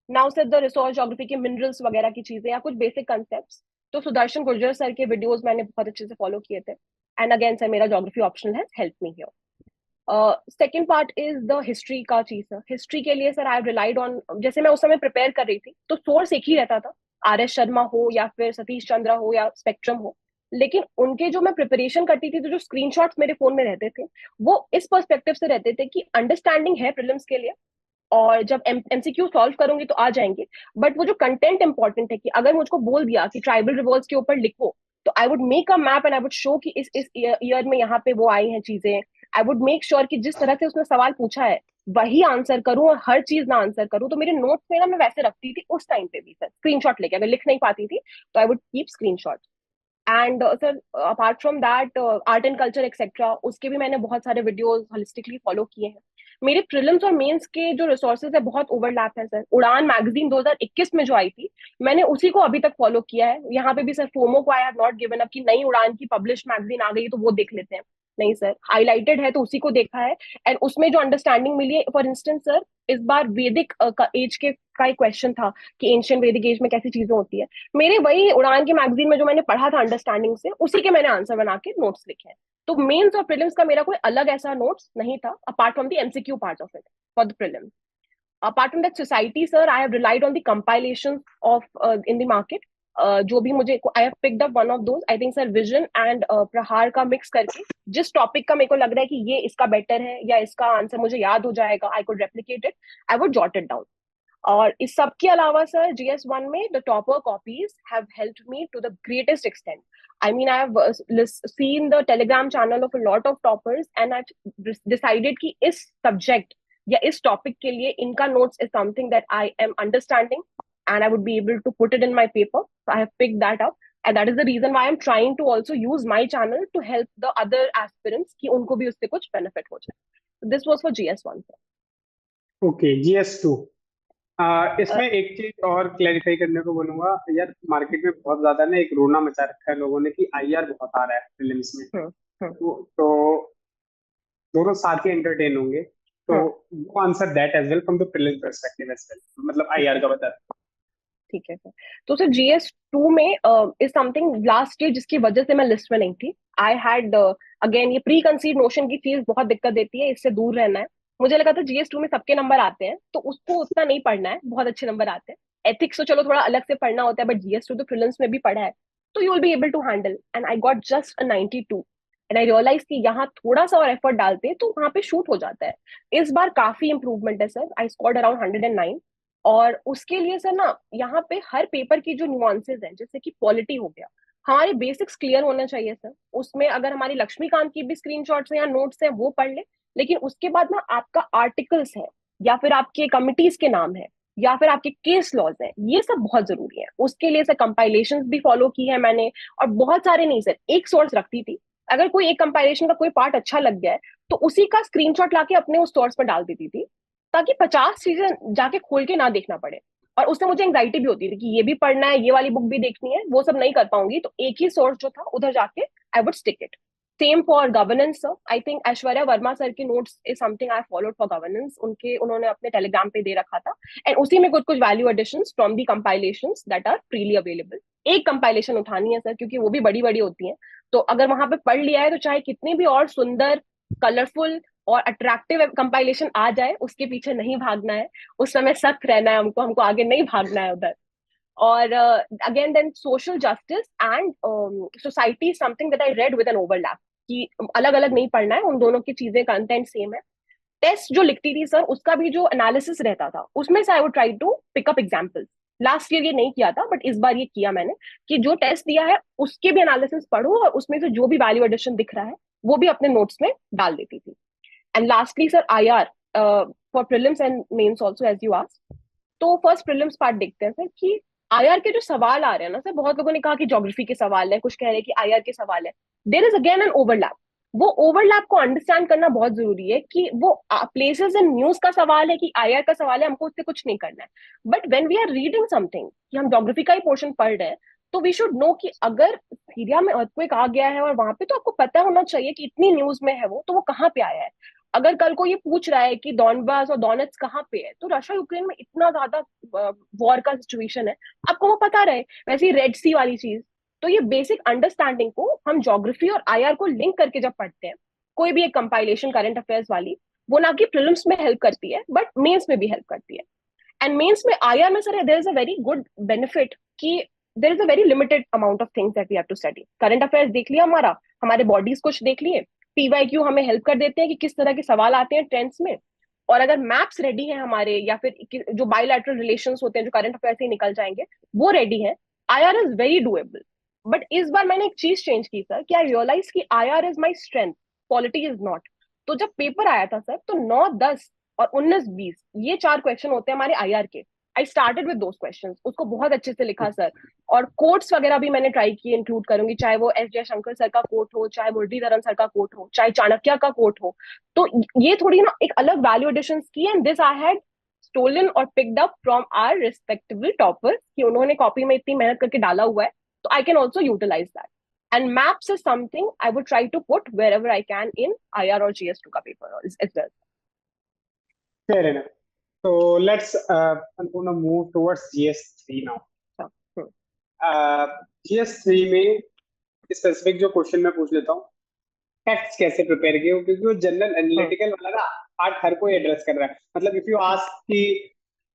Now sir the resource, geography के मिनरल्स वगैरह की चीजें या कुछ बेसिक कंसेप्ट, तो सुदर्शन गुर्जर सर के वीडियोस मैंने बहुत अच्छे से फॉलो किए थे। एंड अगेन सर मेरा ज्योग्राफी ऑप्शनल है, help me here. Second part is the history का चीज है। हिस्ट्री के लिए सर आई रिलाइड ऑन, जैसे मैं उस समय प्रिपेयर कर रही थी तो सोर्स एक ही रहता था, RS शर्मा हो या फिर सतीश चंद्रा हो या स्पेक्ट्रम हो। लेकिन उनके जो मैं प्रिपरेशन करती थी, तो जो स्क्रीनशॉट्स मेरे फोन में रहते थे वो इस पर्सपेक्टिव से रहते थे कि अंडरस्टैंडिंग है प्रीलिम्स के लिए, और जब MCQ सॉल्व करूंगी तो आ जाएंगे। बट वो जो कंटेंट इंपॉर्टेंट है, कि अगर मुझको बोल दिया कि ट्राइबल रिवॉल्ट्स के ऊपर लिखो, तो I would make a map and I would show कि इस ईयर में यहाँ पे वो आई हैं चीजें। आई वुड मेक श्योर कि जिस तरह से उसने सवाल पूछा है वही आंसर करूं, और हर चीज ना आंसर करूं। तो मेरे नोट्स में ना मैं वैसे रखती थी उस टाइम पे भी सर, स्क्रीनशॉट लेके, अगर लिख नहीं पाती थी तो I would keep screenshot. And sir apart from that art and culture etcetera, उसके भी मैंने बहुत सारे वीडियोस होलिस्टिकली फॉलो किए हैं। मेरे प्रीलिम्स और मेंस के जो रिसोर्सेज है बहुत ओवरलैप है सर। उड़ान मैगजीन 2021 में जो आई थी, मैंने उसी को अभी तक फॉलो किया है। यहाँ पे भी सर फोमो को आई हैव नॉट गिवन अप कि नई उड़ान की पब्लिश मैगजीन आ गई है तो वो देख लेते हैं। नहीं सर, हाईलाइटेड है तो उसी को देखा है। एंड उसमें जो अंडरस्टैंडिंग मिली है, फॉर इंस्टेंस सर इस बार वैदिक का एज के का एक क्वेश्चन था कि एंशियंट वैदिक एज में कैसी चीजें होती है। मेरे वही उड़ान की मैगजीन में जो मैंने पढ़ा था अंडरस्टैंडिंग से, उसी के मैंने आंसर बना के नोट्स लिखे हैं। तो मेंस और प्रीलिम्स का मेरा कोई अलग ऐसा नोट्स नहीं था, apart from the MCQ part of it for the prelims. Apart from that society sir, I have relied on the compilation of in the market। जो भी मुझे, आई have picked up one of those, I think sir vision and प्रहार का मिक्स करके, जिस टॉपिक का मेरे को लग रहा है कि ये इसका बेटर है या इसका आंसर मुझे याद हो जाएगा, I could replicate it, I would jot it down. और इस सब के अलावा सर GS1 में the topper copies have helped me to the greatest extent. I mean, I have seen the Telegram channel of a lot of toppers, and I've decided कि इस subject या इस टॉपिक के लिए इनका notes is something that I am understanding and I would be able to put it in my paper. So I have picked that up, and that is the reason why I am trying to also use my channel to help the other aspirants कि उनको भी उससे कुछ बेनिफिट हो जाए। This was for GS1 sir.
Okay, GS two. इसमें एक चीज और क्लैरिफाई करने को बोलूंगा यार, मार्केट में बहुत ज्यादा ना एक रोना मचा रखा है लोगों ने कि आईआर बहुत आ रहा है प्रीलिम्स में। तो दोनों साथ ही एंटरटेन होंगे। तो वो answer that as well from the prelims perspective as well, मतलब आईआर का बता।
ठीक है सर। तो सर GS2 में इज समथिंग लास्ट ईयर जिसकी वजह से मैं लिस्ट में नहीं थी। आई हैड अगेन ये प्री कंसीव नोशन की चीज बहुत दिक्कत देती है, इससे दूर रहना है। मुझे लगा था GS2 में सबके नंबर आते हैं तो उसको उतना नहीं पढ़ना है, बहुत अच्छे नंबर आते हैं। एथिक्स तो चलो थोड़ा अलग से पढ़ना होता है, बट GS2 तो प्रीलिम्स में भी पढ़ा है, तो you will be able to handle. And I got just 92, and I realize कि यहाँ थोड़ा सा और एफर्ट डालते हैं तो वहां पे शूट हो जाता है। इस बार काफी इंप्रूवमेंट है सर, आई स्कोर्ड अराउंड 109। और उसके लिए सर ना यहाँ पे हर पेपर की जो न्यूआंसेस हैं, जैसे कि पॉलिटी हो गया, हमारे बेसिक्स क्लियर होना चाहिए सर। उसमें अगर हमारी लक्ष्मीकांत की भी स्क्रीनशॉट्स हैं या नोट्स हैं वो पढ़ ले, लेकिन उसके बाद ना आपका आर्टिकल्स है या फिर आपके कमिटीज के नाम है या फिर आपके केस लॉज हैं, ये सब बहुत जरूरी है। उसके लिए सर कंपाइलेशंस भी फॉलो की है मैंने, और बहुत सारे नहीं सर, एक सोर्स रखती थी। अगर कोई एक कंपाइलेशन का कोई पार्ट अच्छा लग गया है तो उसी का स्क्रीनशॉट लाके अपने उस सोर्स पर डाल देती थी, ताकि 50 चीजें जाके खोल के ना देखना पड़े। और उससे मुझे एंग्जाइटी भी होती थी कि ये भी पढ़ना है, ये वाली बुक भी देखनी है, वो सब नहीं कर पाऊंगी, तो एक ही सोर्स जो था उधर जाके I would stick it. Same for governance sir, I think Aishwarya Verma sir के notes is something I followed for governance, उनके उन्होंने अपने टेलीग्राम पे दे रखा था, एंड उसी में कुछ कुछ value additions from the compilations that are freely available. एक कंपाइलेशन उठानी है सर, क्योंकि वो भी बड़ी बड़ी होती हैं, तो अगर वहां पे पढ़ लिया है तो चाहे कितनी भी और सुंदर, कलरफुल और अट्रैक्टिव कंपाइलेशन आ जाए, उसके पीछे नहीं भागना है। उस समय सख्त रहना है हमको, हमको आगे नहीं भागना है उधर। और again then social justice and society, something that I read with an overlap, कि अलग अलग नहीं पढ़ना है, उन दोनों की चीजें कंटेंट सेम है। टेस्ट जो लिखती थी सर, उसका भी जो एनालिसिस रहता था, उसमें से I would try to pick up examples. Last year ये नहीं किया था, बट इस बार ये किया मैंने, कि जो टेस्ट दिया है उसके भी एनालिसिस पढ़ो, और उसमें से जो भी वैल्यू एडिशन दिख रहा है वो भी अपने नोट्स में डाल देती थी। And lastly sir IR for prelims and mains also as you asked. तो फर्स्ट प्रीलिम्स पार्ट देखते हैं सर, कि आईआर के जो सवाल आ रहे हैं ना सर, बहुत लोगों ने कहा कि ज्योग्राफी के सवाल है, कुछ कह रहे हैं कि आईआर के सवाल है। There is again an overlap. वो ओवरलैप को अंडरस्टैंड करना बहुत जरूरी है, कि वो प्लेसेस इन न्यूज का सवाल है कि आईआर का सवाल है, हमको उससे कुछ नहीं करना है। But when we are reading something, कि हम ज्योग्राफी का ही पोर्शन पढ़ रहे हैं, तो वी शुड नो कि अगर सीरिया में अर्थक्वेक आ गया है और वहां पे, तो आपको पता होना चाहिए कि इतनी न्यूज में है वो, तो वो कहाँ पे आया है। अगर कल को ये पूछ रहा है कि डॉनबास और डोनेट्स कहाँ पे है, तो रशिया यूक्रेन में इतना ज्यादा वॉर का सिचुएशन है, आपको वो पता रहे। वैसे ही रेड सी वाली चीज, तो ये बेसिक अंडरस्टैंडिंग को हम ज्योग्राफी और आईआर को लिंक करके जब पढ़ते हैं, कोई भी एक कंपाइलेशन करंट अफेयर्स वाली, वो ना कि प्रीलिम्स में हेल्प करती है बट मेंस में भी हेल्प करती है। एंड मेंस में आईआर में sir there is a very good benefit, कि there is a very limited amount of things that we have to study. Current affairs देख लिया हमारा, हमारे बॉडीज कुछ देख लिए, पीवाईक्यू हमें हेल्प कर देते हैं कि किस तरह के सवाल आते हैं ट्रेंड्स में, और अगर मैप्स रेडी हैं हमारे, या फिर जो बायोलैटरल रिलेशंस होते हैं जो करंट अफेयर से ही निकल जाएंगे, वो रेडी है, IR is very doable. But इस बार मैंने एक चीज चेंज की सर, कि आई रियलाइज कि IR is my strength, polity is not. तो जब पेपर आया था सर, तो 9, 10 और 19, 20 ये 4 क्वेश्चन होते हैं हमारे आईआर के। I started with those questions, उसको बहुत अच्छे से लिखा सर। और कोट्स वगैरह भी मैंने ट्राई किए, इंक्लूड करूंगी, चाहे वो एस जयशंकर सर का कोट हो, चाहे मुरलीधरन सर का कोट हो, चाहे चाणक्य का कोट हो। तो ये थोड़ी ना एक अलग वैल्यू एडिशन की, and this I had stolen और picked up from our respective toppers, कि उन्होंने कॉपी में इतनी मेहनत करके डाला हुआ है, तो I can also utilise that. And maps is something I would try to put wherever I can in IR और जीएस2 का paper as well.
Fair enough. So let's I'm gonna move towards GS3 now. GS3 में स्पेसिफिक जो क्वेश्चन मैं पूछ लेता हूँ, फैक्ट्स कैसे प्रिपेयर किए हो, क्योंकि वो जनरल एनालिटिकल वाला ना पार्ट हर कोई एड्रेस कर रहा है। मतलब इफ यू आस्क कि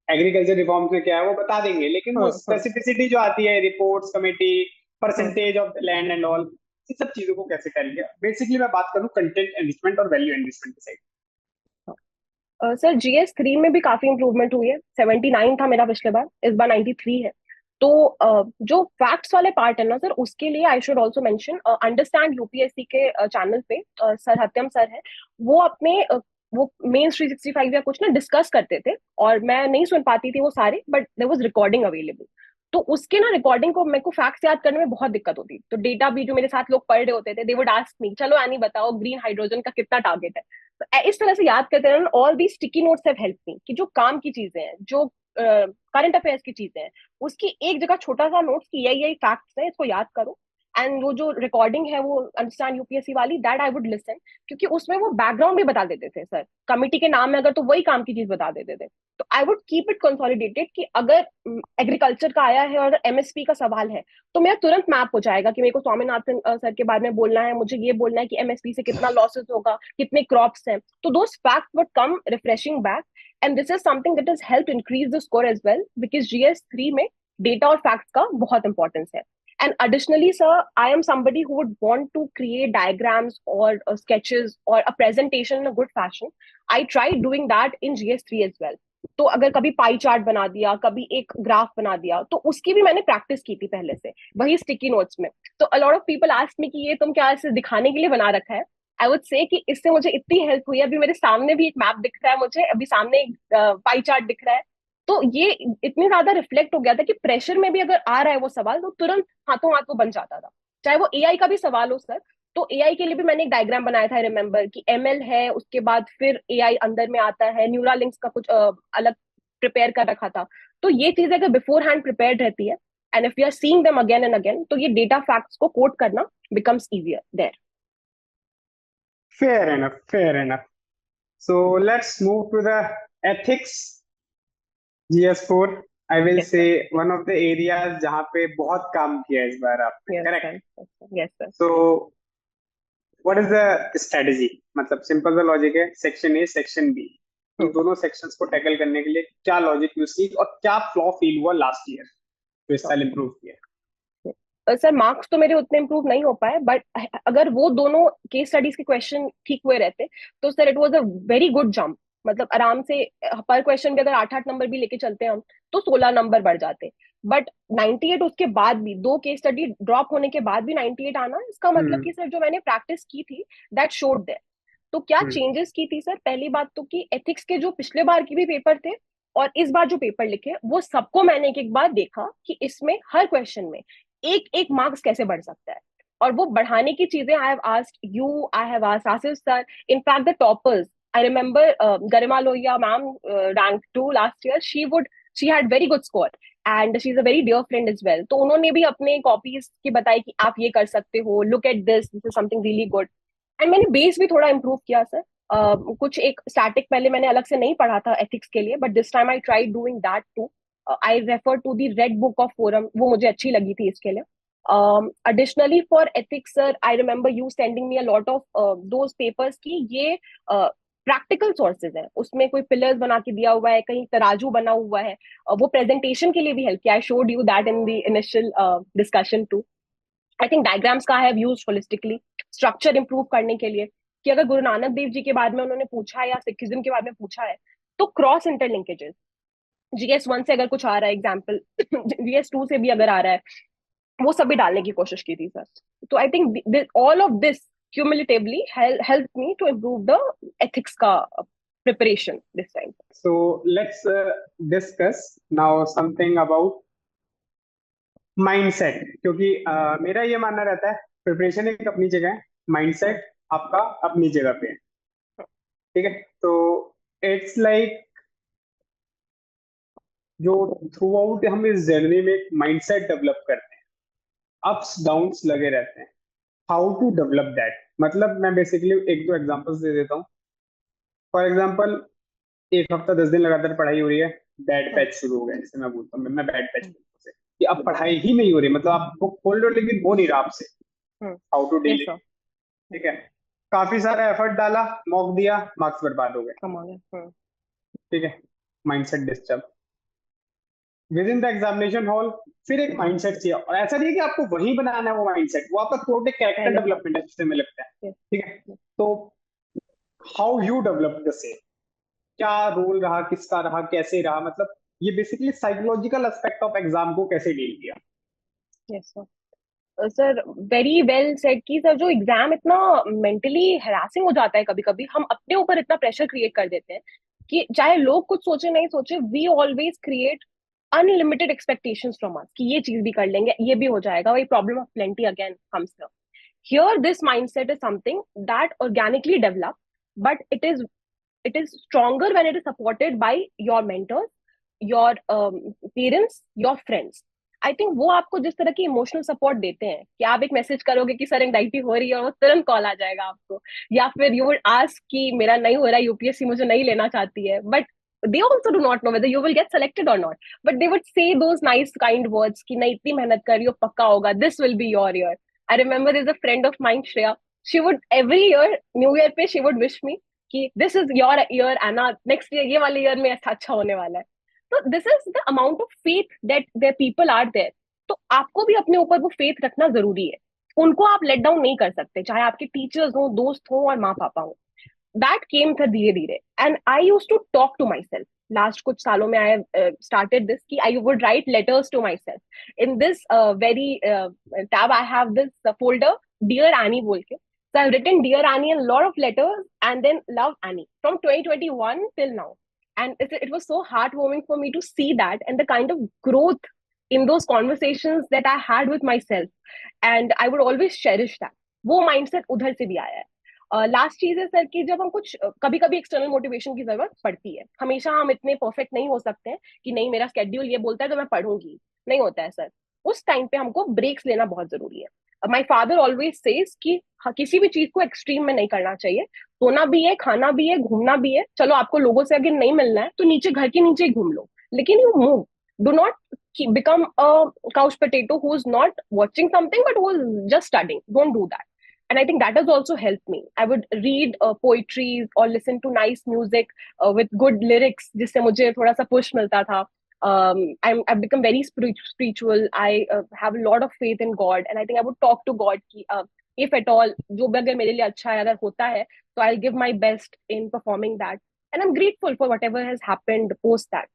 एग्रीकल्चर रिफॉर्म्स में क्या है, वो बता देंगे, लेकिन वो स्पेसिफिसिटी जो आती है, reports committee, percentage of land and all, इन सब चीजों को कैसे करेंगे। बेसिकली मैं बात करूँ कंटेंट एनरिचमेंट और वैल्यू एनरिचमेंट की साइड।
सर जीएस3 में भी काफी इंप्रूवमेंट हुई है। 79 था मेरा पिछले बार, इस बार 93 है। तो जो फैक्ट्स वाले पार्ट है ना सर, उसके लिए I should also mention understand UPSC के चैनल पे सर हत्यम सर है, वो अपने वो मेंस 365 या कुछ ना डिस्कस करते थे, और मैं नहीं सुन पाती थी वो सारे, but there was recording available. तो उसके ना रिकॉर्डिंग को मेरे को फैक्ट्स याद करने में बहुत दिक्कत होती, तो डेटा भी जो मेरे साथ लोग पढ़ रहे होते थे, दे वुड आस्क मी, चलो एनी बताओ ग्रीन हाइड्रोजन का कितना टारगेट है। तो इस तरह से याद करते रहना, all the sticky notes have help me, कि जो काम की चीजें हैं, जो करंट अफेयर्स की चीजें हैं, उसकी एक जगह छोटा सा नोट्स की यही फैक्ट्स है, इसको याद करो। एंड वो जो रिकॉर्डिंग है वो अंडरस्टैंड यूपीएससी वाली, दैट आई वुड लिसन, क्योंकि उसमें वो बैकग्राउंड भी बता देते थे सर, कमिटी के नाम में अगर, तो वही काम की चीज बता देते थे। तो I would keep it consolidated, कि अगर एग्रीकल्चर का आया है और एमएसपी का सवाल है, तो मेरा तुरंत मैप हो जाएगा कि मेरे को स्वामीनाथन सर के बारे में बोलना है, मुझे ये बोलना है कि एमएसपी से कितना लॉसेस होगा, कितने क्रॉप्स हैं। तो those facts would come refreshing back, and this is something that has help increase the score as well, because जीएस3 में डेटा और फैक्ट्स का बहुत इंपॉर्टेंस है। And additionally, sir, I am somebody who would want to create diagrams or sketches or a presentation in a good fashion. I tried doing that in GS3 as well. तो अगर कभी पाई चार्ट बना दिया, कभी एक ग्राफ बना दिया, तो उसकी भी मैंने प्रैक्टिस की थी पहले से, वही स्टिकी नोट्स में। तो a lot of people ask me कि ये तुम क्या ऐसे दिखाने के लिए बना रखा है। आई वुड से कि इससे मुझे इतनी हेल्प हुई है, अभी मेरे सामने भी एक मैप दिख रहा है, मुझे अभी सामने एक पाई चार्ट दिख रहा है, तो ये इतनी ज्यादा रिफ्लेक्ट हो गया था कि प्रेशर में भी अगर आ रहा है वो सवाल तो तुरंत हाथों हाथ वो बन जाता था, चाहे वो एआई का भी सवाल हो सर। तो एआई के लिए भी मैंने एक डायग्राम बनाया था, रिमेम्बर, कि एमएल है, उसके बाद फिर एआई अंदर में आता है, न्यूरल लिंक्स का कुछ अलग प्रिपेयर कर रखा था। तो ये चीजें अगर बिफोर हैंड प्रिपेयर्ड रहती है and if you are seeing them again and again, तो ये डेटा फैक्ट्स को कोट करना becomes easier there.
Fair enough, fair enough. So let's move to the ethics. GS4, I will
yes
say
sir.
one of the areas जहाँ पे बहुत काम किया है इस बार आपने,
yes
correct?
Sir. Yes sir.
So what is the strategy? मतलब सिंपल सा लॉजिक है, सेक्शन ए सेक्शन बी, इन दोनों सेक्शंस को टैकल करने के लिए क्या लॉजिक यूज की और क्या फ्लॉ फील हुआ लास्ट ईयर तो इस साल इम्प्रूव किया?
सर मार्क्स तो मेरे उतने इम्प्रूव नहीं हो पाए, बट अगर वो दोनों केस स्टडीज के क्वेश्चन ठीक हुए रहते तो sir it was a very good jump. मतलब आराम से पर क्वेश्चन भी अगर 8-8 नंबर भी लेके चलते हैं हम, तो 16 नंबर बढ़ जाते। बट 98 उसके बाद भी, दो केस स्टडी ड्रॉप होने के बाद भी 98 आना, इसका मतलब
हम्म
कि सर जो मैंने प्रैक्टिस की थी दैट शोड देयर। तो क्या
हम्म
चेंजेस की थी सर? पहली बात तो कि एथिक्स के जो पिछले बार के भी पेपर थे और इस बार जो पेपर लिखे, वो सबको मैंने एक एक बार देखा कि इसमें हर क्वेश्चन में एक एक मार्क्स कैसे बढ़ सकता है। और वो बढ़ाने की चीजें I have asked you, I have asked Asif sir, in fact the toppers. I remember Garima Lohia ma'am, rank 2 last year, she had very good score and she is a very dear friend as well. तो उन्होंने भी अपने कॉपीज की बताई कि आप ये कर सकते हो, look at this is something really good. And मैंने बेस भी थोड़ा इम्प्रूव किया सर। कुछ एक स्टैटिक पहले मैंने अलग से नहीं पढ़ा था एथिक्स के लिए, but this time I try doing that too. I refer to the red book of Forum, वो मुझे अच्छी लगी थी इसके लिए। Additionally for ethics sir, I remember you sending me a lot of those papers की ये प्रैक्टिकल सोर्सेज है, उसमें कोई पिलर्स बना के दिया हुआ है, कहीं तराजू बना हुआ है। वो प्रेजेंटेशन के लिए भी हेल्प किया। I showed you that in the initial discussion too. I think diagrams का I have used holistically structure improve करने के लिए, कि अगर गुरु नानक देव जी के बारे में उन्होंने पूछा है या सिखिज्म के बारे में पूछा है, तो क्रॉस इंटरलिंकेजेस, जीएस 1 से अगर कुछ आ रहा है एग्जाम्पल, जीएस 2 से भी अगर आ रहा है, वो सभी डालने की कोशिश की थी सर। तो I think all of this cumulatively helped me to improve the ethics का preparation this time.
So let's discuss now something about mindset, क्योंकि मेरा ये मानना रहता है प्रिपरेशन एक अपनी जगह है, माइंडसेट आपका अपनी जगह पे है, ठीक है? तो इट्स लाइक जो थ्रू आउट हम इस जर्नी में एक माइंडसेट डेवलप करते हैं, अप्स डाउन्स लगे रहते हैं, हाउ टू डेवलप दैट। मतलब मैं बेसिकली एक दो एग्जांपल्स दे देता हूँ। फॉर एग्जांपल, एक हफ्ता 10 दिन लगातार पढ़ाई हो रही है, बैड पैच शुरू हो गया, जैसे मैं बोलता हूँ, मैं बैड पैच से कि अब पढ़ाई ही नहीं हो रही, मतलब आप बुक खोल रहे हो लेकिन हो नहीं रहा आपसे, how to deal
Yes
it,
sir.
ठीक है? काफी सारा एफर्ट डाला, मॉक दिया, मार्क्स बर्बाद हो गए,
Come on.
ठीक है? Mindset disturb with in the examination hall. फिर एक माइंडसेट चाहिए, और ऐसा नहीं है कि आपको वही बनाना है वो माइंडसेट, वो आपका थोड़ा कैरेक्टर
पहले से।
डेवलपमेंट है जिससे में लगता है,
Yes.
ठीक है? तो how you develop the same, क्या रोल रहा, किसका रहा, कैसे रहा, मतलब ये basically psychological aspect of exam को कैसे डील किया?
Yes sir. Sir very well said कि सर जो एग्जाम इतना मेंटली हैरासिंग हो जाता है, कभी कभी हम अपने ऊपर इतना प्रेशर क्रिएट कर देते हैं कि चाहे लोग कुछ सोचे नहीं सोचे, we always create unlimited expectations from us कि ये चीज भी कर लेंगे, ये भी हो जाएगा, वही problem of plenty again comes here. This mindset is something that organically develop, but it is stronger when it is supported by your mentors, your parents, your friends. I think वो आपको जिस तरह की इमोशनल सपोर्ट देते हैं कि आप एक मैसेज करोगे कि सर एंग्जाइटी हो रही है और वो तुरंत कॉल आ जाएगा आपको, या फिर यू वुड आस्क कि मेरा नहीं हो रहा है, यूपीएससी मुझे नहीं लेना चाहती है, but they also do not know whether you will get selected or not, but they would say those nice kind words कि नहीं इतनी मेहनत कर रही हो, पक्का होगा, this will be your year. I remember there's a friend of mine, Shreya, she would every year new year पे she would wish me कि दिस इज योर ईयर एना, नेक्स्ट ईयर ये वाले ईयर में अच्छा अच्छा होने वाला है। तो this is the amount of faith that their people are there. तो आपको भी अपने ऊपर वो फेथ रखना जरूरी है, उनको आप लेट डाउन नहीं कर सकते, चाहे आपके टीचर्स हो, दोस्त हो और माँ पापा हो। दैट केम था धीरे धीरे, and I use to talk to myself. Last कुछ सालों में आई स्टार्टेड दिस कि I would write letters to myself in this very tab. I have this folder dear एनी बोल के, so I've written Dear Annie and a lot of letters, and then Love Annie from 2021 till now. And it was so heartwarming for me to see that, and the kind of growth in those conversations that I had with myself, and I would always cherish that. वो mindset उधर से भी आया है. लास्ट चीज है सर कि जब हम कुछ कभी कभी एक्सटर्नल मोटिवेशन की जरूरत पड़ती है. हमेशा हम इतने परफेक्ट नहीं हो सकते हैं कि नहीं मेरा स्केड्यूल ये बोलता है तो मैं पढ़ूंगी. नहीं होता है सर. उस टाइम पे हमको ब्रेक्स लेना बहुत जरूरी है. माई फादर ऑलवेज सेज कि किसी भी चीज को एक्सट्रीम में नहीं करना चाहिए. सोना भी है, खाना भी है, घूमना भी है. चलो आपको लोगों से अगर नहीं मिलना है तो नीचे घर के नीचे ही घूम लो, लेकिन you move. Do not become a couch potato who's not watching something but who's just studying. Don't do that. And I think that has also helped me. I would read poetry or listen to nice music with good lyrics, जिससे मुझे थोड़ा सा push मिलता था. I've become very spiritual. I have a lot of faith in God, and I think I would talk to God कि if at all जो भी अगर मेरे लिए अच्छा है अगर होता है तो I'll give my best in performing that, and I'm grateful for whatever has happened post that.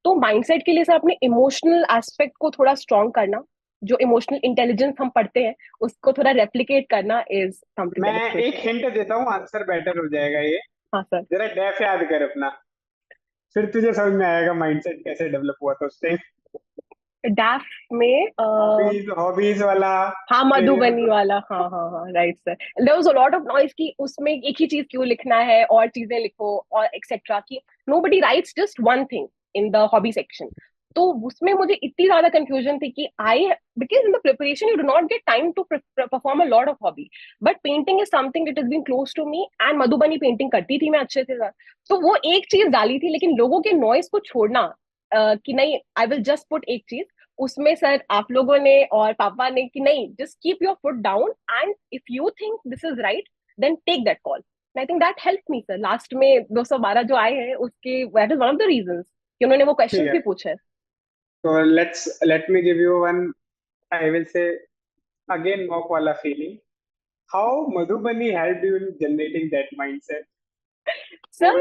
तो माइंडसेट के लिए सर अपने इमोशनल एस्पेक्ट को थोड़ा स्ट्रॉन्ग करना, जो इमोशनल इंटेलिजेंस हम पढ़ते हैं उसको थोड़ा रेप्लिकेट करना इज समथिंग.
मैं एक हिंट देता हूँ, आंसर बेटर हो जाएगा ये.
हाँ सर.
जरा डेफ याद कर अपना, फिर तुझे समझ में आएगा माइंडसेट कैसे डेवलप हुआ था उस टाइम.
डैफ में
हॉबीज वाला.
हाँ मधुबनी वाला. हाँ हाँ हाँ right sir. There was a lot of noise कि उसमें एक ही चीज क्यों लिखना है और चीजें लिखो और एक्सेट्रा, कि nobody writes just one thing in the hobby section. तो उसमें मुझे इतनी ज्यादा कंफ्यूजन थी कि I because in the preparation you do not get time to perform a lot of hobby, but painting is something it is been close to me, and Madhubani painting करती थी मैं अच्छे से सर. तो वो एक चीज डाली थी, लेकिन लोगों के नॉइस को छोड़ना कि नहीं आई विल जस्ट पुट एक चीज, उसमें सर आप लोगों ने और पापा ने कि नहीं just keep your foot down and if you think this is right then take that call. I think that help me sir. Last में 212 जो आए हैं उसके that is one of the reasons कि उन्होंने वो क्वेश्चंस भी पूछे.
So let me give you one, I will say again mock wala feeling. How Madhubani helped you in generating that mindset?
Sir,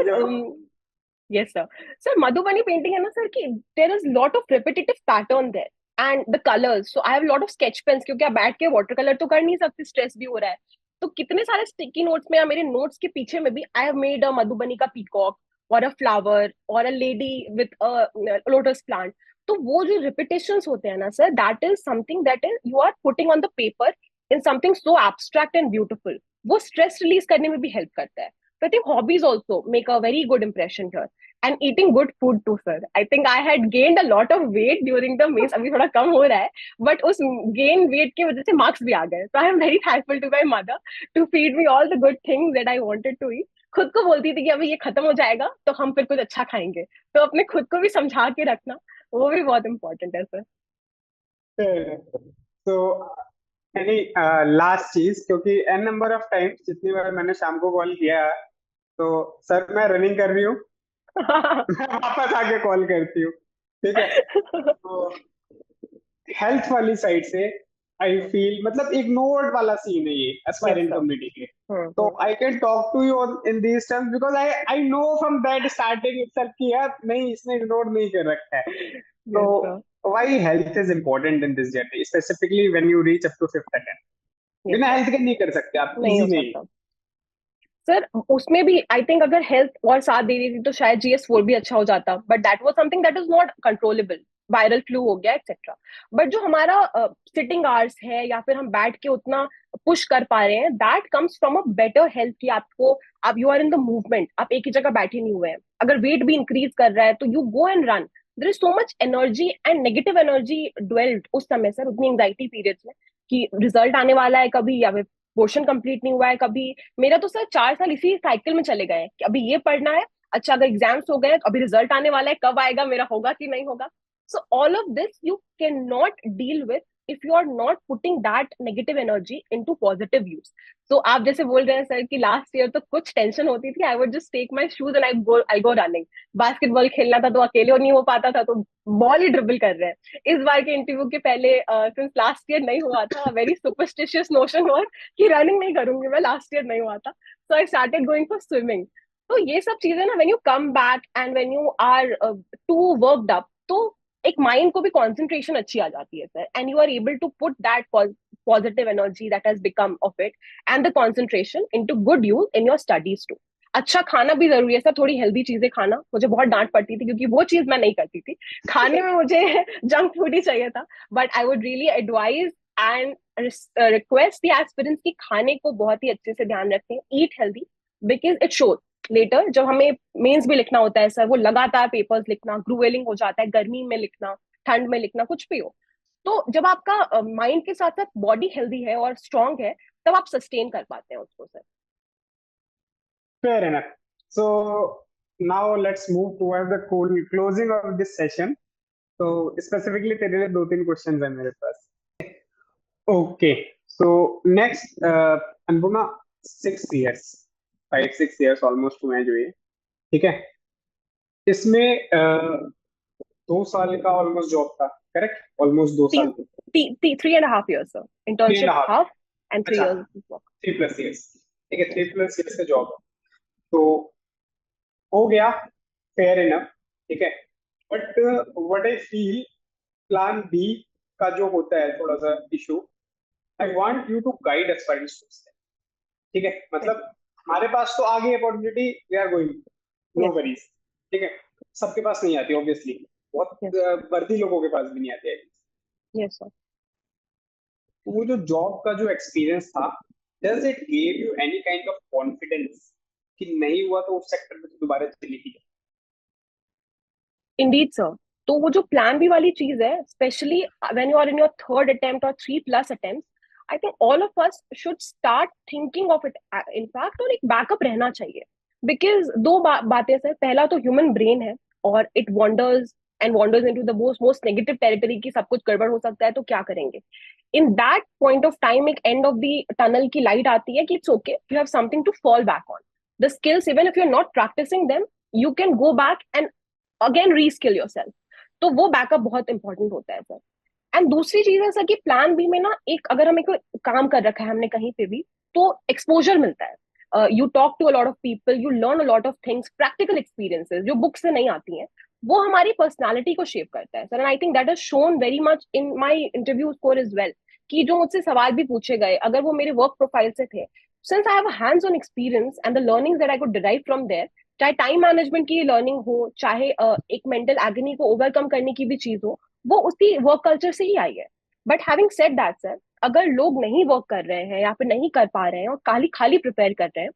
yes sir. Sir, Madhubani painting है ना sir कि there is lot of repetitive pattern there and the colors. So I have a lot of sketch pens क्योंकि आप बैठ के water color तो कर नहीं सकते, स्ट्रेस भी हो रहा है. तो कितने सारे स्टिकी नोट्स में या मेरे नोट्स के पीछे में भी I have made a Madhubani का peacock or a flower or a lady with a lotus plant. तो वो जो repetitions होते हैं ना sir, that is something that is you are putting on the paper in something so abstract and beautiful. वो stress release करने में भी help करता है. So I think hobbies also make a very good impression here. And eating good food too, sir. I think I had gained a lot of weight during the maze. अभी थोड़ा कम हो रहा है, but उस gain weight की वजह से marks भी आ गए. So I am very thankful to my mother to feed me all the good things that I wanted to eat. खुद को बोलती थी कि अभी ये खत्म हो जाएगा तो हम फिर कुछ अच्छा खाएंगे. तो अपने खुद को भी समझा के रखना वो भी बहुत important है सर.
So any last चीज, क्योंकि n number of times जितनी बार मैंने शाम को कॉल किया तो सर मैं रनिंग कर रही हूँ मैं वापस आके कॉल करती हूँ, ठीक है. तो हेल्थ वाली साइड से आई फील मतलब इग्नोर्ड वाला सीन है ये एस्पायरेंट कम्युनिटी के. तो I can talk to you in these terms because I know from that starting itself कि यार नहीं इसने इग्नोर नहीं कर रखा है. तो why health is important in this journey, specifically when you reach up to 5th attempt? बिना हेल्थ के नहीं कर सकते आप,
नहीं हो
नहीं.
सकता सर. उसमें भी आई थिंक अगर हेल्थ और साथ दे रही थी तो शायद GS4 भी अच्छा हो जाता, but that was something that is not controllable. Viral flu हो गया एक्सेट्रा. बट जो हमारा सिटिंग आवर्स है या फिर हम बैठ के उतना पुश कर पा रहे हैं, that comes from a better health कि आपको आप you are in the movement, आप एक ही जगह बैठे नहीं हुए हैं. अगर वेट भी इंक्रीज कर रहा है तो you go and run. There is so much energy and negative energy dwelled उस समय सर, उतनी एंग्जाइटी पीरियड्स में कि रिजल्ट आने वाला है कभी या फिर पोर्शन कंप्लीट नहीं हुआ है कभी. मेरा तो सर 4 साल इसी साइकिल में चले गए कि अभी ये पढ़ना है, अच्छा अगर एग्जाम्स हो गए अभी रिजल्ट आने वाला है, कब आएगा, मेरा होगा कि नहीं होगा. So all of this you cannot deal with if you are not putting that negative energy into positive use. So आप जैसे बोल रहे हैं सर कि लास्ट ईयर तो कुछ टेंशन होती थी, I would just take my shoes and I go running. Basketball खेलना था तो अकेले नहीं हो पाता था तो बॉल ही ड्रिबल कर रहे हैं. इस बार के इंटरव्यू के पहले सिंस लास्ट ईयर नहीं हुआ था, वेरी सुपरस्टिशियस नोशन हुआ कि रनिंग नहीं करूंगी मैं, लास्ट ईयर नहीं हुआ था. So I started going for swimming. तो ये सब चीजें ना when you come back and when you are too worked up, तो एक माइंड को भी कंसंट्रेशन अच्छी आ जाती है sir, and you are able to put that positive energy that has become of it and the concentration into good use in your studies too. अच्छा खाना भी जरूरी है सर, थोड़ी हेल्दी चीजें खाना। मुझे बहुत डांट पड़ती थी क्योंकि वो चीज मैं नहीं करती थी, खाने में मुझे जंक फूड ही चाहिए था। But I would really advise and request the aspirants कि खाने को बहुत ही अच्छे से ध्यान रखें, eat healthy, because it shows later जब हमें मेंस भी लिखना होता है सर, वो लगातार पेपर्स लिखना, ग्रूवेलिंग हो जाता है, गर्मी में लिखना, ठंड में लिखना, कुछ भी हो। तो जब आपका माइंड के साथ साथ बॉडी हेल्दी है और स्ट्रांग है, तब आप सस्टेन कर पाते हैं उसको sir.
Fair enough. So now let's move towards the closing of this session. तो स्पेसिफिकली तेरे लिए दो तीन क्वेश्चंस है मेरे पास। Okay, so next Anupama, 6 years, 5 6 years almost हुए हैं जो ये, ठीक है, इसमें 2 साल का ऑलमोस्ट जॉब था, करेक्ट? ऑलमोस्ट 2 साल,
3.5 years sir,
three and
internship
half
half and 3
अच्छा,
years work.
3+years, ठीक है, 3+years का जॉब, तो हो गया, फेयर इनफ, ठीक है। But what I feel, plan B का जो होता है थोड़ा सा issue, I want you to guide us for this, ठीक है, मतलब हमारे पास तो आ गई opportunity, we are going, no
Yes,
worries, ठीक है, सबके पास नहीं आती ऑब्वियसली, बहुत
yes,
वर्दी लोगों के पास भी नहीं आती है।
yes sir.
तो वो जो जॉब का जो एक्सपीरियंस था, does it give you any kind of confidence कि नहीं हुआ तो उस सेक्टर में तो दोबारा चली ही
Indeed sir. तो वो जो प्लान बी वाली चीज है, specially when you are in your third attempt और 3+ attempt, I think all of us should start thinking of it in fact, और एक बैकअप रहना चाहिए। बिकॉज दो बातें सर, पहला तो ह्यूमन ब्रेन है और it wanders and wanders into the most most negative territory की, सब कुछ गड़बड़ हो सकता है, तो क्या करेंगे? In that point of time एक एंड ऑफ द टनल की लाइट आती है कि it's okay, you have something to fall back on. The skills, even if you are not practising them, you can go back and again reskill yourself. तो वो बैकअप बहुत इंपॉर्टेंट होता है सर। एंड दूसरी चीज है सर कि प्लान बी में ना, एक अगर हमें कोई काम कर रखा है हमने कहीं पे भी, तो एक्सपोजर मिलता है। You talk to a lot of people, you learn a lot of things, practical experiences जो बुक से नहीं आती हैं, वो हमारी पर्सनालिटी को शेप करता है sir. And I think that is shown very much in my interview score is well, कि जो मुझसे सवाल भी पूछे गए, अगर वो मेरे वर्क प्रोफाइल से थे, since I have hands on experience and the learnings that I could derive from there, चाहे टाइम मैनेजमेंट की लर्निंग हो, चाहे एक मेंटल एगनी को ओवरकम करने की भी चीज हो, वो उसी वर्क कल्चर से ही आई है। But having said that sir, अगर लोग नहीं वर्क कर रहे हैं या फिर नहीं कर पा रहे हैं और खाली खाली प्रिपेयर कर रहे हैं,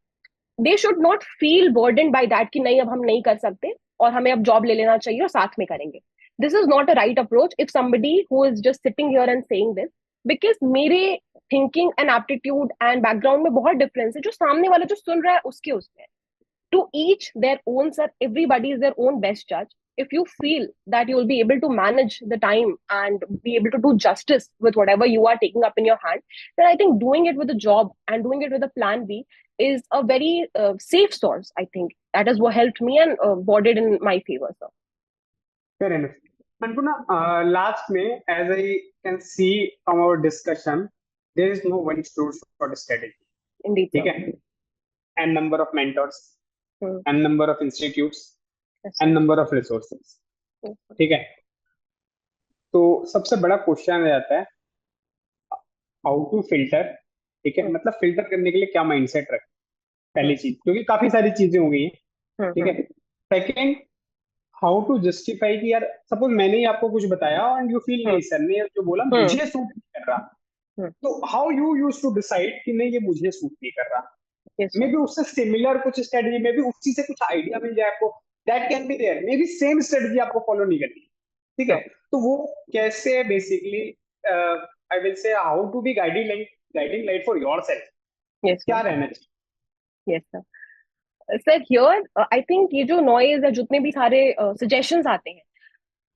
they should not feel burden by that कि नहीं अब हम नहीं कर सकते और हमें अब जॉब ले लेना चाहिए और साथ में करेंगे। This is not a right approach if somebody who is just sitting here and saying this, because मेरे thinking and aptitude and background में बहुत डिफरेंस है, जो सामने वाला जो सुन रहा है उसके उसमें। To each their own sir, everybody is their own best judge. If you feel that you will be able to manage the time and be able to do justice with whatever you are taking up in your hand, then I think doing it with a job and doing it with a plan B is a very safe source. I think that is what helped me and brought it in my favor sir.
Fair enough. Anpuna, last में, as I can see from our discussion, there is no one source for the strategy.
Indeed
ठीक
sir.
है, and number of mentors,
Hmm.
and number of institutes,
Yes,
and
sir.
number of resources.
Yes, sir.
ठीक है, तो सबसे बड़ा क्वेश्चन रहता है हाउ टू फिल्टर, ठीक है, मतलब फिल्टर करने के लिए क्या माइंडसेट रखें, पहली चीज, क्योंकि काफी सारी चीजें हो गई हैं, ठीक है। सेकंड, हाउ टू जस्टिफाई कि यार सपोज मैंने ही आपको कुछ बताया एंड यू फील नहीं, सर ने जो बोला मुझे सूट नहीं कर रहा, तो how you use to decide कि नहीं ये मुझे सूट नहीं कर रहा।
Yes,
may
sir.
बी उससे सिमिलर कुछ स्ट्रेटजी, मे बी उसी से कुछ आइडिया मिल जाए आपको, that can be there, maybe same strategy आपको फॉलो नहीं करनी, ठीक है। तो वो कैसे basically, I will say how to be guiding light for yourself,
Yes,
क्या
sir.
रहना चाहिए।
Yes, sir. Sir here I think ये जो नॉइज है, जितने भी सारे सजेशंस आते हैं,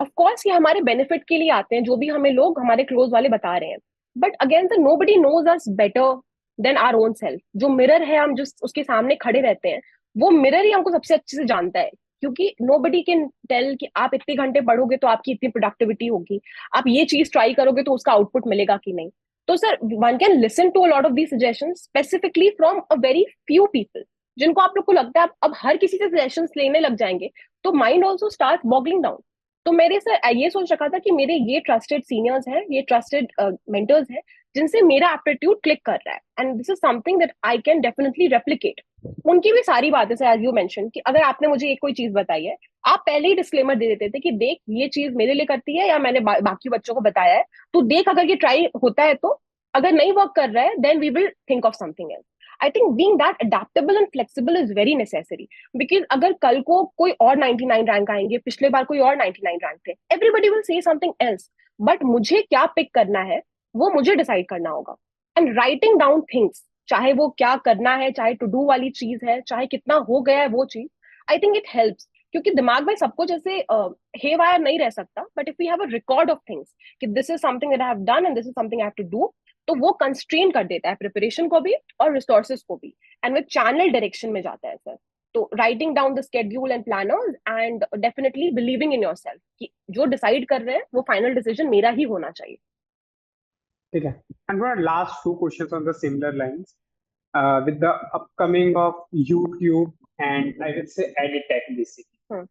ऑफ कोर्स ये हमारे बेनिफिट के लिए आते हैं, जो भी हमें लोग हमारे क्लोज वाले बता रहे हैं। But again sir, nobody knows us better than our own self. जो मिरर है, हम जिस उसके सामने खड़े रहते हैं, वो मिरर ही हमको सबसे अच्छे से जानता है। क्योंकि नोबडी कैन टेल कि आप इतने घंटे पढ़ोगे तो आपकी इतनी प्रोडक्टिविटी होगी, आप ये चीज ट्राई करोगे तो उसका आउटपुट मिलेगा कि नहीं। तो sir, one can listen to a lot of the suggestions specifically from a very few people, जिनको आप लोग को लगता है अब हर किसी से सजेशंस लेने लग जाएंगे तो mind also start boggling down. तो मेरे सर ये सोच रखा था कि मेरे ये ट्रस्टेड सीनियर्स हैं, ये ट्रस्टेड मेंटर्स हैं, जिनसे मेरा एप्टीट्यूड क्लिक कर रहा है, and this is something that I can definitely replicate उनकी भी सारी बातें सर, एज यू मेंशन, कि अगर आपने मुझे एक कोई चीज बताई है, आप पहले ही डिस्क्लेमर दे देते थे कि देख ये चीज मेरे लिए करती है या मैंने बाकी बच्चों को बताया है, तो देख अगर ये ट्राई होता है तो, अगर नहीं वर्क कर रहा है then we will think of something else. I think being that adaptable and flexible is very necessary, because अगर कल को कोई और 99 रैंक आएंगे, पिछले बार कोई और 99 रैंक थे, everybody will say something else, but मुझे क्या पिक करना है वो मुझे डिसाइड करना होगा। एंड राइटिंग डाउन थिंग्स, चाहे वो क्या करना है, चाहे टू डू वाली चीज है, चाहे कितना हो गया है वो चीज, आई थिंक इट हेल्प्स। क्योंकि दिमाग में सब कुछ ऐसे हे वायर नहीं रह सकता, but if we have a record of things कि this is something that I have done and this is something I have to do, तो वो कंस्ट्रेन कर देता है प्रिपरेशन को भी और रिसोर्सेज को भी, एंड वो चैनल डायरेक्शन में जाता है सर। तो writing down the schedule and planners and definitely believing in yourself कि जो डिसाइड कर रहे हैं वो फाइनल डिसीजन मेरा ही होना चाहिए।
ठीक है। And last two questions on the similar lines, with the upcoming of YouTube and I would say EdTech basically.
Hmm.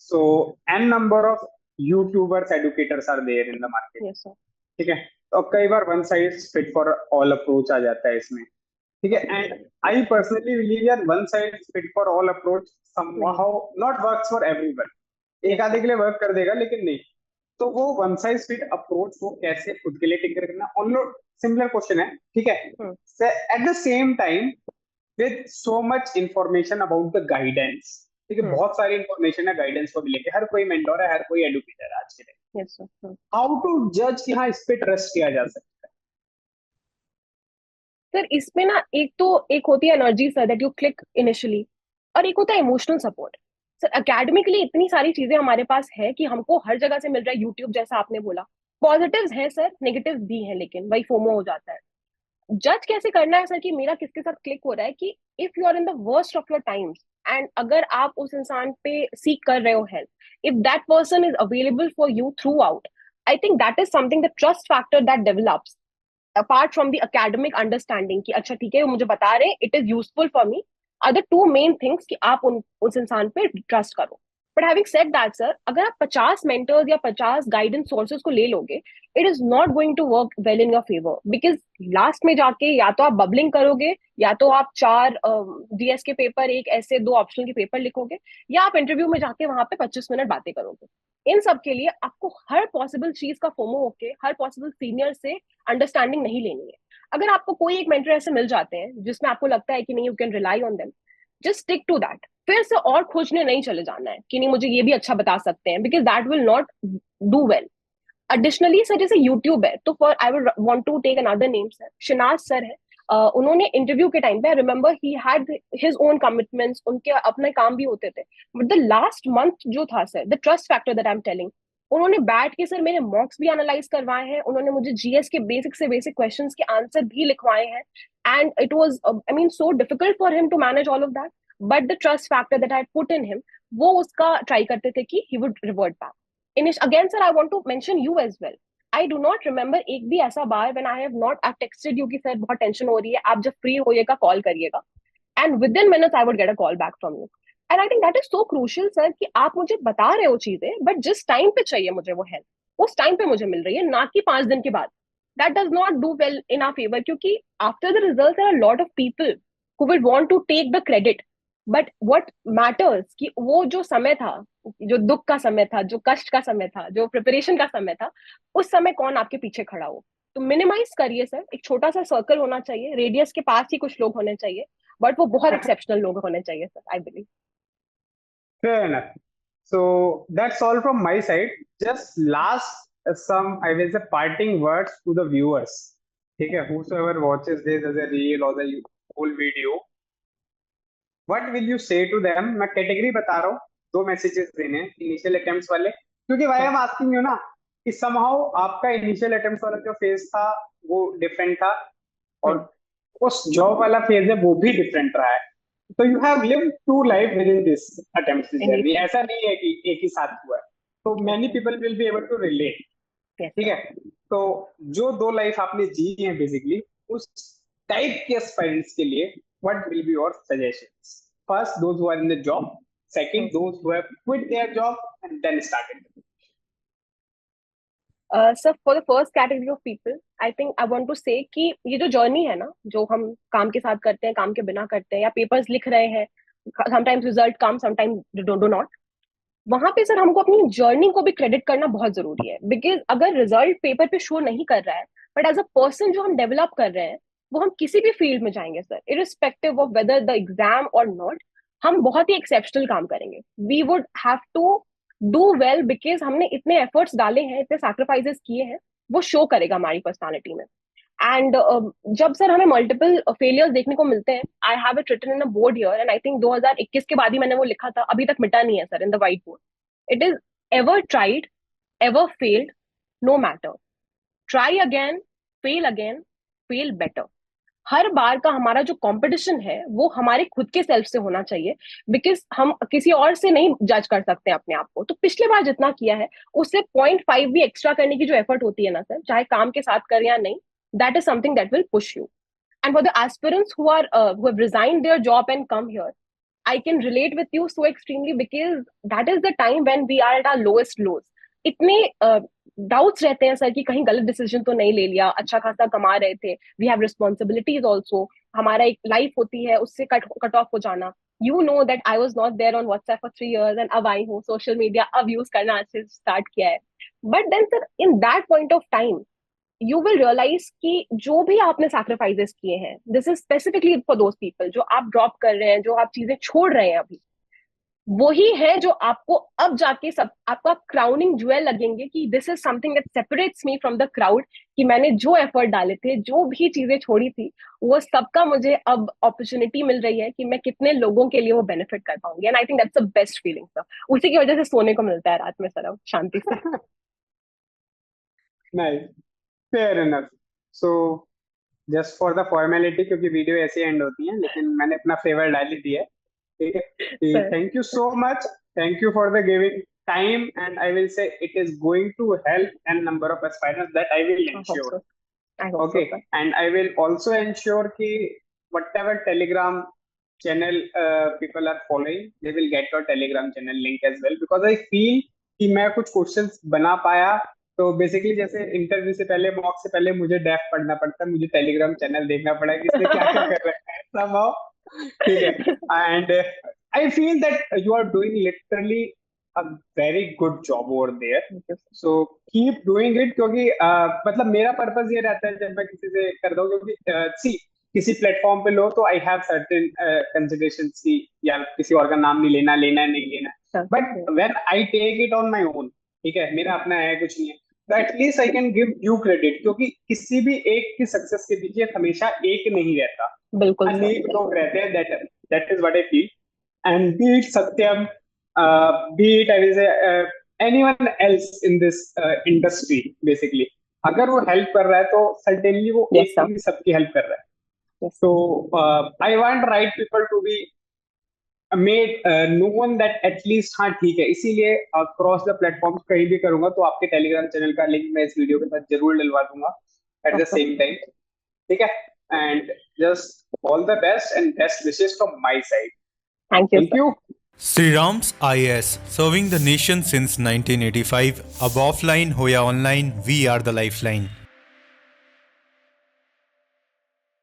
So n number of YouTubers, educators are there in the market.
Yes, sir.
ठीक है। तो कई बार one size fit for all approach आ जाता है इसमें, ठीक है। एंड आई पर्सनली बिलीव यार one size fit for all approach somehow not works for everyone. एक आधे के लिए वर्क कर देगा लेकिन नहीं। तो वो वन साइज फिट अप्रोच वो कैसे खुद के लिए टिक करना, ऑन सिमिलर क्वेश्चन है, ठीक है। At the same time with so much information about the guidance, ठीक है, बहुत सारी इंफॉर्मेशन है गाइडेंस को भी लेके, हर कोई मेंटोर है, हर कोई एडुकेटर है आज के लिए।
Yes, sir.
हाउ टू जज कि हाँ इस पे ट्रस्ट किया जा सकता है?
सर इसमें ना एक होती है energy sir that you click initially, और एक होता है इमोशनल सपोर्ट। सर एकेडमिकली इतनी सारी चीजें हमारे पास है कि हमको हर जगह से मिल रहा है, यूट्यूब जैसा आपने बोला, पॉजिटिव्स हैं सर, नेगेटिव्स भी हैं, लेकिन वही फोमो हो जाता है। जज कैसे करना है सर कि मेरा किसके साथ क्लिक हो रहा है, कि if you are in the worst of your times and अगर आप उस इंसान पे सीख कर रहे हो help, if that person is available for you throughout, I think that is something the trust factor that develops apart from the academic understanding कि अच्छा ठीक है वो मुझे बता रहे हैं, it is useful for me, are the two main things कि आप उस इंसान पे ट्रस्ट करो। But having said that sir, अगर आप 50 मेंटर्स या 50 गाइडेंस सोर्सेज को ले लोगे, it is not going to work well in your favour, because last में जाके या तो आप बबलिंग करोगे, या तो आप 4 जीएस के पेपर, एक ऐसे 2 ऑप्शनल के पेपर लिखोगे, या आप इंटरव्यू में जाके वहां पे 25 मिनट बातें करोगे। इन सब के लिए आपको हर पॉसिबल चीज का फोमो होके हर पॉसिबल सीनियर से अंडरस्टैंडिंग नहीं लेनी है। अगर आपको कोई एक मेंटर ऐसे मिल जाते हैं जिसमें आपको लगता है कि नहीं, you can rely on them, just stick to that. फिर से और खोजने नहीं चले जाना है कि नहीं मुझे ये भी अच्छा बता सकते हैं, because that will not do well. Additionally sir जैसे यूट्यूब है, तो for I would want to take another name sir, Shinaz sir है। उन्होंने इंटरव्यू के टाइम पे, I remember he had his own commitments, उनके अपने काम भी होते थे, बट द लास्ट मंथ जो था sir, the trust factor that I am telling, उन्होंने बैठ के सर मेरे मॉक्स भी एनालाइज करवाए हैं, उन्होंने मुझे जीएस के बेसिक से बेसिक क्वेश्चंस के आंसर भी लिखवाए हैं, and it was I mean so difficult for him to manage all of that, but the trust factor that I put in him, वो उसका ट्राई करते थे कि he would revert back. Again, sir, I want to mention you as well. I do not remember एक भी ऐसा बार when I have not I texted you कि सर बहुत टेंशन हो रही है, आप जब फ्री होइएगा कॉल करिएगा, and within minutes I would get a call back from you. And I think that is so crucial, sir, कि आप मुझे बता रहे हो चीजें, but जिस टाइम पे चाहिए मुझे वो हेल्प उस टाइम पे मुझे मिल रही है, ना कि 5 दिन के बाद। That does not do well in our favor, क्योंकि after the results there are a lot of people who will want to take the credit. But what matters कि वो जो समय था, जो दुख का समय था, जो कष्ट का समय था, जो प्रिपरेशन का समय था, उस समय कौन आपके पीछे खड़ा हो। तो मिनिमाइज करिए सर, एक छोटा सा सर्कल होना चाहिए, रेडियस के पास ही कुछ लोग होने चाहिए, बट वो बहुत एक्सेप्शनल लोग होने चाहिए sir, I believe.
Fair enough. So that's all from my side. Just last some I will say parting words to the viewers. ठीक है, whosoever watches this as a reel or the whole video, what will you say to them? मैं कैटेगरी बता रहा हूँ, 2 मैसेजेस देने इनिशियल अटेम्प्ट्स वाले, क्योंकि वाई एम आस्किंग यू ना कि समहाउ आपका इनिशियल अटेम्प्ट्स वाला जो फेज था वो डिफरेंट था, और उस जॉब वाला फेज है वो भी डिफरेंट रहा है। तो you have lived 2 life with in this attempt journey, ऐसा नहीं है कि एक ही साथ हुआ है। तो many people will be able to relate, ठीक है। तो जो 2 लाइफ आपने जी है बेसिकली, उस टाइप के एस्पायरेंट्स के लिए what will be your suggestions? First, those who are in the job. Second, those who have quit their job and then started.
Sir for the first category of people I think I want to say कि ये जो जर्नी है ना, जो हम काम के साथ करते हैं, काम के बिना करते हैं, या पेपर्स लिख रहे हैं, sometimes result come, sometimes do not, वहां पे सर हमको अपनी जर्नी को भी क्रेडिट करना बहुत जरूरी है। बिकॉज अगर रिजल्ट पेपर पे शो नहीं कर रहा है, बट एज अ पर्सन जो हम डेवलप कर रहे हैं, वो हम किसी भी फील्ड में जाएंगे sir, irrespective of whether the exam or not, हम बहुत ही एक्सेप्शनल काम करेंगे। We would have to do well because हमने इतने एफर्ट्स डाले हैं, इतने सैक्रिफाइसेस किए हैं, वो शो करेगा हमारी पर्सनालिटी में। एंड जब सर हमें मल्टीपल फेलियर्स देखने को मिलते हैं, I have it written in a board here, and I think 2021 के बाद ही मैंने वो लिखा था, अभी तक मिटा नहीं है sir in the white board. It is ever tried, ever failed, no matter, try again, fail again, fail better. हर बार का हमारा जो कंपटीशन है वो हमारे खुद के सेल्फ से होना चाहिए, बिकॉज हम किसी और से नहीं जज कर सकते अपने आप को। तो पिछले बार जितना किया है उससे 0.5 भी एक्स्ट्रा करने की जो एफर्ट होती है ना सर, चाहे काम के साथ करें या नहीं, that is something that will push you. And for the aspirants who have resigned their job and come here, I can relate with you so extremely because that is the time when we are at our lowest lows. इतने डाउट्स रहते हैं सर कि कहीं गलत डिसीजन तो नहीं ले लिया, अच्छा खासा कमा रहे थे, वी हैव रिस्पॉन्सिबिलिटीज ऑल्सो, हमारा एक लाइफ होती है, उससे कट ऑफ हो जाना। You know that I was not there on WhatsApp for 3 years and अब आई हूँ, सोशल मीडिया अब यूज करना अच्छे से स्टार्ट किया है। But then sir in that point of time you will realise कि जो भी आपने सैक्रिफाइसेस किए हैं, this is specifically for those people जो आप ड्रॉप कर रहे हैं, जो आप चीजें छोड़ रहे हैं अभी, वही है जो आपको अब जाके सब आपका क्राउनिंग ज्वेल लगेंगे कि this is something that separates me from the crowd, कि मैंने जो एफर्ट डाले थे, जो भी चीजें छोड़ी थी, वो सबका मुझे अब अपॉर्चुनिटी मिल रही है कि मैं कितने लोगों के लिए वो बेनिफिट कर पाऊंगी। And I think that's the best feeling sir, उसी की वजह से सोने को मिलता है रात में सर अब शांति से।
Nice, fair enough. So just for the formality, क्योंकि वीडियो ऐसे एंड होती है, लेकिन मैंने अपना फेवर डाल ही दिया है, ठीक है।
Sir
thank you so much, thank you for the giving time, and I will say it is going to help n number of aspirants, that I will
I hope
ensure.
so. I hope
Okay,
so, sir.
and I will also ensure कि whatever Telegram channel people are following, they will get your Telegram channel link as well, because I feel कि मैं कुछ questions बना पाया, तो बेसिकली जैसे इंटरव्यू से पहले, मॉक से पहले मुझे डेफ पढ़ना पड़ता है, मुझे टेलीग्राम चैनल देखना पड़ा कि इसमें क्या क्या कर रहे हैं somehow, ठीक है। And I feel that you are doing literally a very good job over there,
Thank you, sir.
so keep doing it, क्योंकि मतलब मेरा पर्पस ये रहता है जब मैं किसी से करता हूँ, क्योंकि सी किसी प्लेटफॉर्म पे लो तो आई हैव सर्टेन कंसिडरेशंस की, या किसी और का नाम नहीं लेना, लेना है नहीं लेना,
Sir,
but when I take it on my own, ठीक है, मेरा अपना है, कुछ नहीं है, तो at least I can give you credit, क्योंकि किसी भी एक की सक्सेस के पीछे हमेशा एक नहीं रहता,
बिल्कुल सर,
अनेक लोग रहते हैं, that is what I feel. And be it Satyam, be it I will say anyone else in this industry, basically, अगर वो हेल्प कर रहा है तो certainly वो
Yes,
एक
sir.
ही सबकी हेल्प कर रहा है।
Yes.
So I want right people to be made known that at least, हाँ ठीक है, इसीलिए across the platforms कहीं भी करूंगा तो आपके टेलीग्राम चैनल का लिंक मैं इस वीडियो के साथ जरूर डलवा दूंगा at the same time, ठीक है। And just all the best and best wishes from my side.
Thank you,
Thank
sir.
you.
Sri Ram's IS, serving the nation since 1985. Ab offline, hoya online, we are the lifeline.